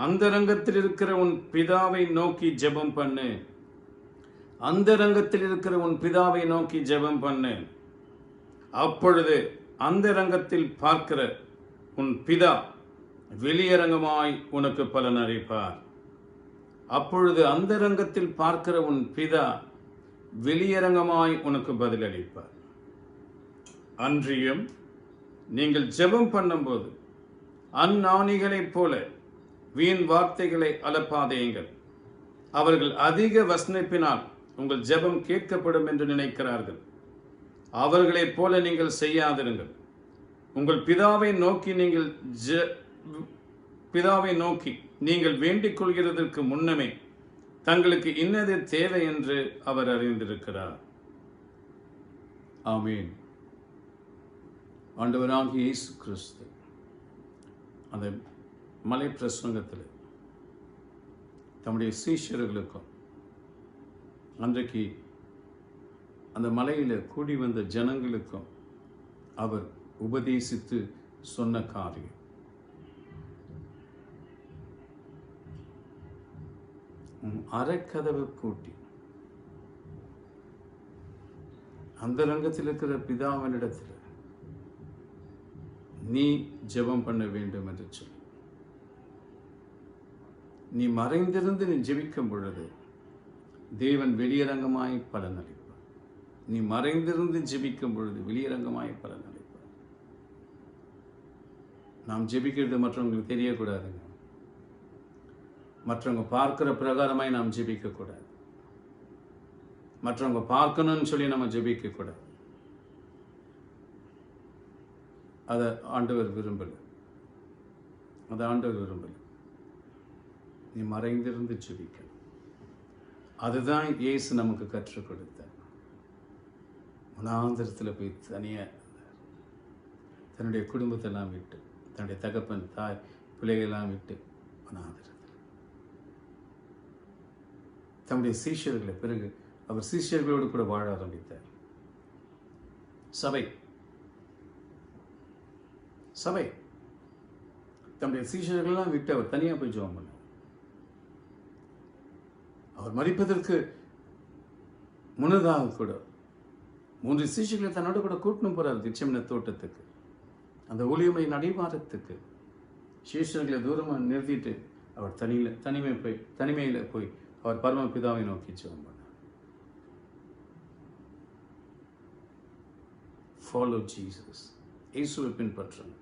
அந்தரங்கத்தில் இருக்கிற உன் பிதாவை நோக்கி ஜெபம் பண்ணு. அப்பொழுது அந்தரங்கத்தில் பார்க்கிற உன் பிதா வெளியரங்கமாய் உனக்கு பலன் அளிப்பார். பதிலளிப்பார். அன்றியும் நீங்கள் ஜெபம் பண்ணும்போது அந்நாணிகளைப் போல வீண் வார்த்தைகளை அலப்பாதேயுங்கள். அவர்கள் அதிக வசனிப்பினால் உங்கள் ஜெபம் கேட்கப்படும் என்று நினைக்கிறார்கள். அவர்களைப் போல நீங்கள் செய்யாதிருங்கள். உங்கள் பிதாவை நோக்கி நீங்கள் வேண்டிக் கொள்கிறதற்கு முன்னமே தங்களுக்கு இன்னது தேவை என்று அவர் அறிந்திருக்கிறார். ஆமீன். ஆண்டவராகிய இயேசு கிறிஸ்து அந்த மலை பிரசங்கத்தில் தம்முடைய சீஷர்களுக்கும் அன்றைக்கு அந்த மலையில் கூடி வந்த ஜனங்களுக்கும் அவர் உபதேசித்து சொன்ன காரியம், அரைக்கதவை பூட்டி அந்த ரங்கத்தில் இருக்கிற பிதாவினிடத்தில் நீ ஜெபம் பண்ண வேண்டும் என்று சொல்லி, நீ மறைந்திருந்து நீ ஜெபிக்கும் பொழுது தேவன் வெளியரங்கமாய் பலன் அளிப்பார். நீ மறைந்திருந்து ஜெபிக்கும் பொழுது வெளியரங்கமாய் பலன் அளிப்பார். நாம் ஜெபிக்கிறது மற்றவங்களுக்கு தெரியக்கூடாதுங்க. மற்றவங்க பார்க்கிற பிரகாரமாய் நாம் ஜெபிக்கக்கூடாது. மற்றவங்க பார்க்கணும்னு சொல்லி நம்ம ஜெபிக்கக்கூடாது. அதை ஆண்டவர் விரும்பலை. நீ மறைந்திருந்து ஜெபிக்க. அதுதான் இயேசு நமக்கு கற்றுக் கொடுத்தார். வனாந்திரத்தில் போய் தனியாக தன்னுடைய குடும்பத்தெல்லாம் விட்டு, தன்னுடைய தகப்பன் தாய் பிள்ளைகளெல்லாம் விட்டு வனாந்திரத்தில் தம்முடைய சீஷர்களை, பிறகு அவர் சீஷர்களோடு கூட வாழ ஆரம்பித்தார். சபை தம்முடைய சீஷர்களெல்லாம் விட்டு அவர் தனியாக போய் ஜெபம் பண்ணார். அவர் மரிப்பதற்கு முன்னதாக கூட 3 சீஷர்களை தன்னோட கூட கூட்டணும் போறார் திச்சமன தோட்டத்துக்கு, அந்த ஊழியமை நடைபாரத்துக்கு. சீஷர்களை தூரமாக நிறுத்திட்டு அவர் தனிமையில் போய் அவர் பரம பிதாவை நோக்கி ஜெபம் பண்ணார். Follow Jesus. இயேசுவை பின்பற்றுங்க.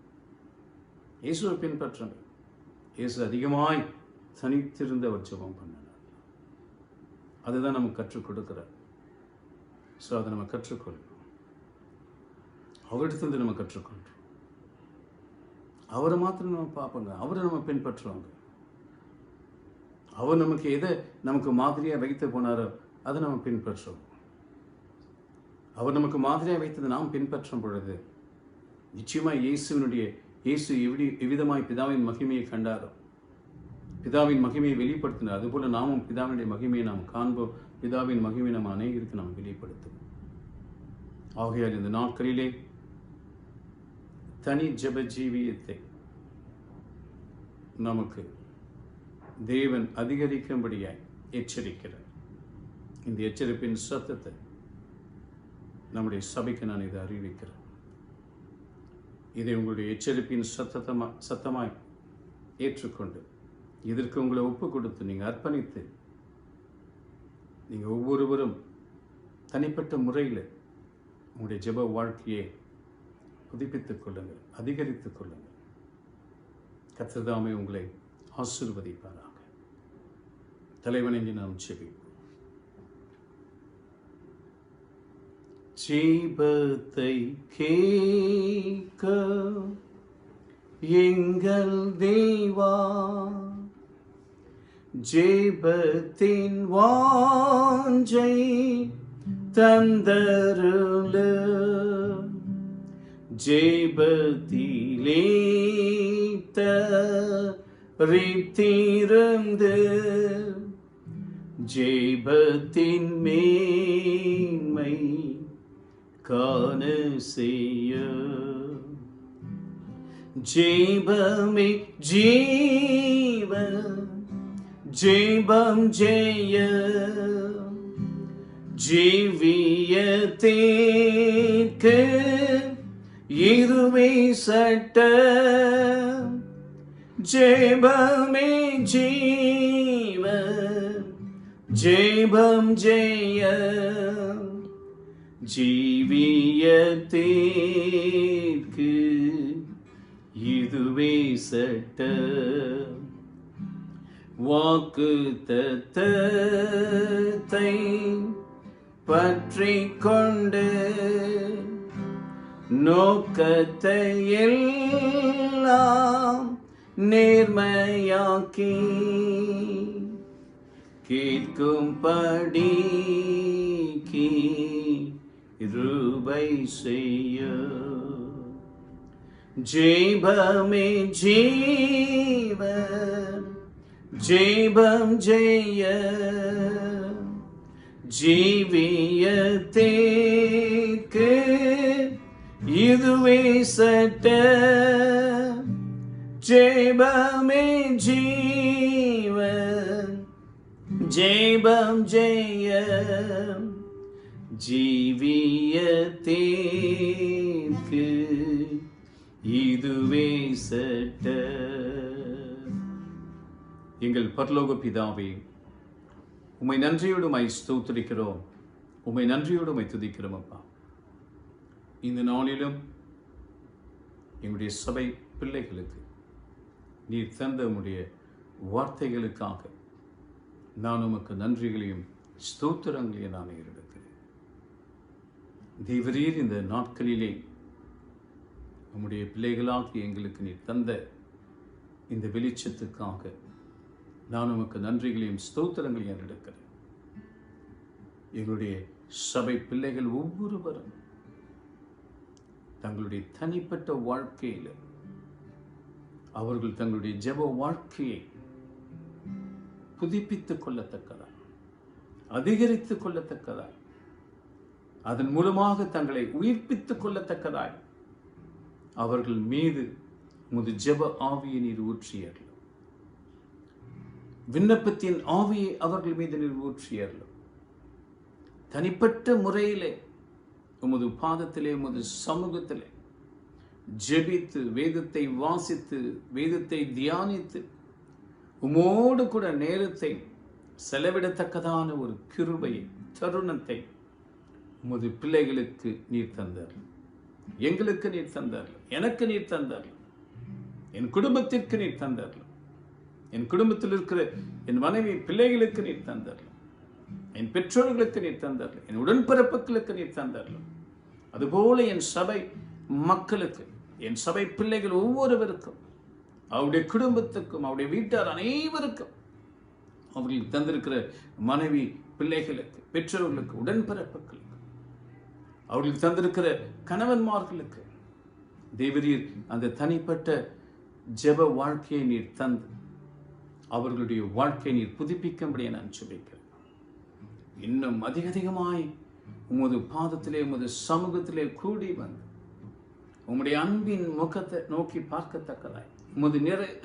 இயேசு அதிகமாய் தனித்திருந்து அவர் ஜெபம் பண்ணார். அதுதான் நமக்கு கற்றுக் கொடுக்கிறார். ஸோ அதை நம்ம கற்றுக்கொள்ளணும். அவரிடத்துல நம்ம கற்றுக்கொள்றோம். அவரை மாத்திரம் நம்ம பார்ப்போங்க, அவரை நம்ம பின்பற்றுவாங்க. அவர் நமக்கு எதை நமக்கு மாதிரியாக வைத்து போனாரோ அதை நம்ம பின்பற்றுவோம். அவர் நமக்கு மாதிரியாக வைத்தது நாம் பின்பற்றும் பொழுது நிச்சயமாக இயேசு எவ்விதமாய் பிதாவின் மகிமையை கண்டாரோ, பிதாவின் மகிமையை வெளிப்படுத்தினார், அதுபோல நாமும் பிதாவினுடைய மகிமையை நாம் காண்போம். பிதாவின் மகிமையை நம்ம அநேகருக்கு நாம் வெளிப்படுத்தும். ஆகையால் இந்த நாட்களிலே தனி ஜெப ஜீவியத்தை நமக்கு தேவன் அதிகரிக்கும்படியாய் எச்சரிக்கிறார். இந்த எச்சரிப்பின் சத்தத்தை நம்முடைய சபைக்கு நான் இதை அறிவிக்கிறேன். இதை உங்களுடைய எச்சரிப்பின் சத்தமாய் ஏற்றுக்கொண்டு இதற்கு உங்களை ஒப்பு கொடுத்து நீங்கள் அர்ப்பணித்து நீங்கள் ஒவ்வொருவரும் தனிப்பட்ட முறையில் உங்களுடைய ஜெப வாழ்க்கையை புதுப்பித்துக் கொள்ளுங்கள், அதிகரித்துக் கொள்ளுங்கள். கர்த்தர் தாமே உங்களை ஆசீர்வதிப்பாராக. தலைவணங்கி நாம் ஜெபிப்போம். ஜெபத்தை கேட்க எங்கள் தேவா, ஜெபத்தின் வாஞ்சை தந்தருள, ஜெபத்திலே தரித்திருந்து ஜெபத்தின் மேன்மை காண செய்ய, ஜெபமே ஜீவ, ஜெபம் ஜெய, ஜீவியத்திற்கு இதுவே சட்ட, ஜெபமே ஜீவ, ஜெபம் ஜெய, ஜீவியத்திற்கு இதுவே சட்ட. வாக்கு தத்தத்தை பற்றிக் கொண்டு நோக்கத்தை எல்லாம் நேர்மையாக்கி கேட்கும்படி கிருபை செய்ய, ஜெபமே ஜீவ, ஜெபம் ஜெய, ஜீவியத்திற்கு இதுவே சட்ட, ஜெபமே ஜீவ, ஜெபம் ஜெய, ஜீவியத்திற்கு இதுவே சட்ட. எங்கள் பரலோக பிதாவே, உம்மை நன்றியோடு ஸ்தோத்திரிக்கிறோம், உம்மை நன்றியோடு துதிக்கிறோம் அப்பா. இந்த நாளிலும் எங்களுடைய சபை பிள்ளைகளுக்கு நீர் தந்த உம்முடைய வார்த்தைகளுக்காக நான் உமக்கு நன்றிகளையும் ஸ்தோத்திரங்களையும் நான் எடுக்கிறேன். தேவரீர் இந்த நாட்களிலே உம்முடைய பிள்ளைகளாகி எங்களுக்கு நீர் தந்த இந்த வெளிச்சத்துக்காக நான் உமக்கு நன்றிகளையும் ஸ்தோத்திரங்களையும் எடுக்கிறேன். எங்களுடைய சபை பிள்ளைகள் ஒவ்வொருவரும் தங்களுடைய தனிப்பட்ட வாழ்க்கையில் அவர்கள் தங்களுடைய ஜெப வாழ்க்கையை புதுப்பித்துக் கொள்ளத்தக்கதாய், அதிகரித்துக் கொள்ளத்தக்கதாய், அதன் மூலமாக தங்களை உயிர்ப்பித்துக் கொள்ளத்தக்கதாய் அவர்கள் மீது உமது ஜெப ஆவியை நீர் ஊற்றியர்கள். விண்ணப்பத்தின் ஆவியை அவர்கள் மீது நீர் ஊற்றியர்கள். தனிப்பட்ட முறையிலே உமது பாதத்திலே, உமது சமூகத்திலே ஜெபித்து, வேதத்தை வாசித்து, வேதத்தை தியானித்து, உமோடு கூட நேரத்தை செலவிடத்தக்கதான ஒரு கிருபையை, தருணத்தை உமது பிள்ளைகளுக்கு நீர் தந்தார், எங்களுக்கு நீர் தந்தார், எனக்கு நீர் தந்தார், என் குடும்பத்திற்கு நீர் தந்தார், என் குடும்பத்தில் இருக்கிற என் மனைவி பிள்ளைகளுக்கு நீர் தந்தார், என் பெற்றோர்களுக்கு நீர் தந்தார், என் உடன்பிறப்புகளுக்கு நீர் தந்தார். அதுபோல என் சபை மக்களுக்கு, என் சபை பிள்ளைகள் ஒவ்வொருவருக்கும், அவருடைய குடும்பத்துக்கும், அவருடைய வீட்டார் அனைவருக்கும், அவர்களுக்கு தந்திருக்கிற மனைவி பிள்ளைகளுக்கு, பெற்றோர்களுக்கு, உடன்பிறப்புகளுக்கு, அவர்களுக்கு தந்திருக்கிற கணவன்மார்களுக்கு தேவரீர் அந்த தனிப்பட்ட ஜெப வாழ்க்கையை நீர் தந்து அவர்களுடைய வாழ்க்கையை நீர் புதுப்பிக்கும்படியே நான் ஜெபிக்கிறேன். இன்னும் அதிகமாய் உமது பாதத்திலே, உமது சமூகத்திலே கூடி வந்து உம்முடைய அன்பின் முகத்தை நோக்கி பார்க்கத்தக்கதாய், உமது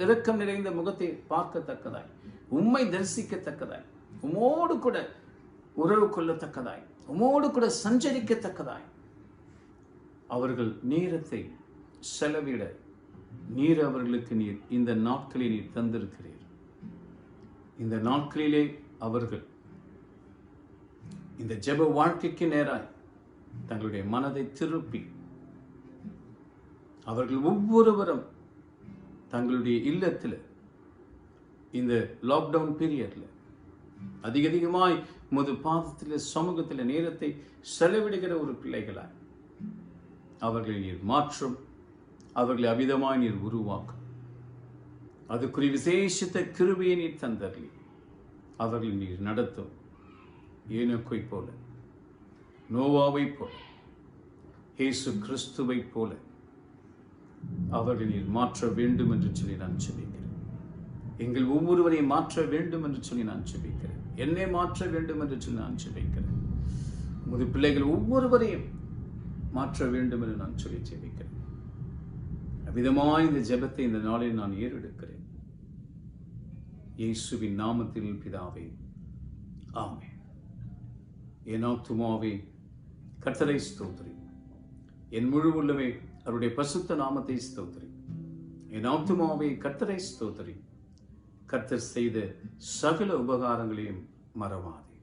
இரக்கம் நிறைந்த முகத்தை பார்க்கத்தக்கதாய், உம்மை தரிசிக்கத்தக்கதாய், உமோடு கூட உறவு கொள்ளத்தக்கதாய், உமோடு கூட சஞ்சரிக்கத்தக்கதாய் அவர்கள் நேரத்தை செலவிட நீர் அவர்களுக்கு நீர் இந்த நாட்களில் நீர் தந்திருக்கிறீர். இந்த நாட்களிலே அவர்கள் இந்த ஜெப வாழ்க்கைக்கு நேராய் தங்களுடைய மனதை திருப்பி அவர்கள் ஒவ்வொருவரும் தங்களுடைய இல்லத்தில் இந்த லாக்டவுன் பீரியட்ல அதிகமாய் முது பாதத்தில் சமூகத்தில் நேரத்தை செலவிடுகிற ஒரு பிள்ளைகளாய் அவர்களை நீர் மாற்றும், அவர்களை அவிதமாய் நீர் உருவாக்கும். அதுக்குரிய விசேஷித்த கிருபையை நீர் தந்தர்லி அவர்களை நீர் நடத்தும். ஏனோக்கை போல, நோவாவை போல, இயேசு கிறிஸ்துவை போல அவர்களை நீர் மாற்ற வேண்டும் என்று சொல்லி நான் ஜெபிக்கிறேன். எங்கள் ஒவ்வொருவரையும் மாற்ற வேண்டும் என்று சொல்லி நான் ஜெபிக்கிறேன். என்னை மாற்ற வேண்டும் என்று சொல்லி நான் ஜெபிக்கிறேன். உமது பிள்ளைகள் ஒவ்வொருவரையும் மாற்ற வேண்டும் என்று நான் சொல்லி ஜெபிக்கிறேன். அவ்விதமாய் இந்த ஜெபத்தை இந்த நாளில் நான் ஏறெடுக்கிறேன். இயேசுவின் நாமத்தில் பிதாவே, ஆமென். என் ஆத்துமாவே கர்த்தரை ஸ்தோத்திரி, என் முழு உள்ளமே அவருடைய பரிசுத்த நாமத்தை ஸ்தோத்திரி. என் ஆத்துமாவே கர்த்தரை ஸ்தோத்திரி, கர்த்தர் செய்த சகல உபகாரங்களையும் மறவாதே.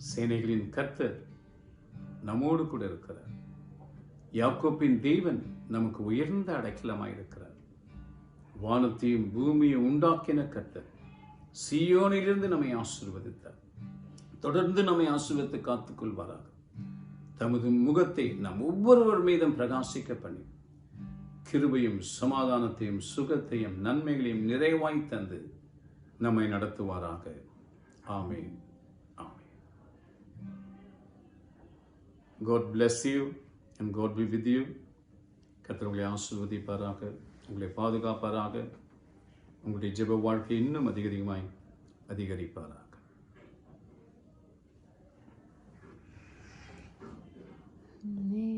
சேனைகளின் கர்த்தர் நம்மோடு கூட இருக்கிறார். யாக்கோப்பின் தேவன் நமக்கு உயர்ந்த அடைக்கலமாயிருக்கிறார். வானத்தையும் பூமியை உண்டாக்கின கர்த்தர் சீயோனிலிருந்து நம்மை ஆசீர்வதித்தார். தொடர்ந்து நம்மை ஆசீர்வதித்து காத்துக் கொள்வாராக. தமது முகத்தை நம் ஒவ்வொருவர் மீதும் பிரகாசிக்க பண்ணி கிருபையும் சமாதானத்தையும் சுகத்தையும் நன்மைகளையும் நிறைவாய் தந்து நம்மை நடத்துவாராக. ஆமென். ஆமென். God bless you and God be with you. கர்த்தர் உங்களை ஆசீர்வதிப்பாராக, உங்களை பாதுகாப்பாராக, உங்களுடைய ஜெப வாழ்க்கை இன்னும் அதிகமாய் அதிகரிப்பாராக. Amen.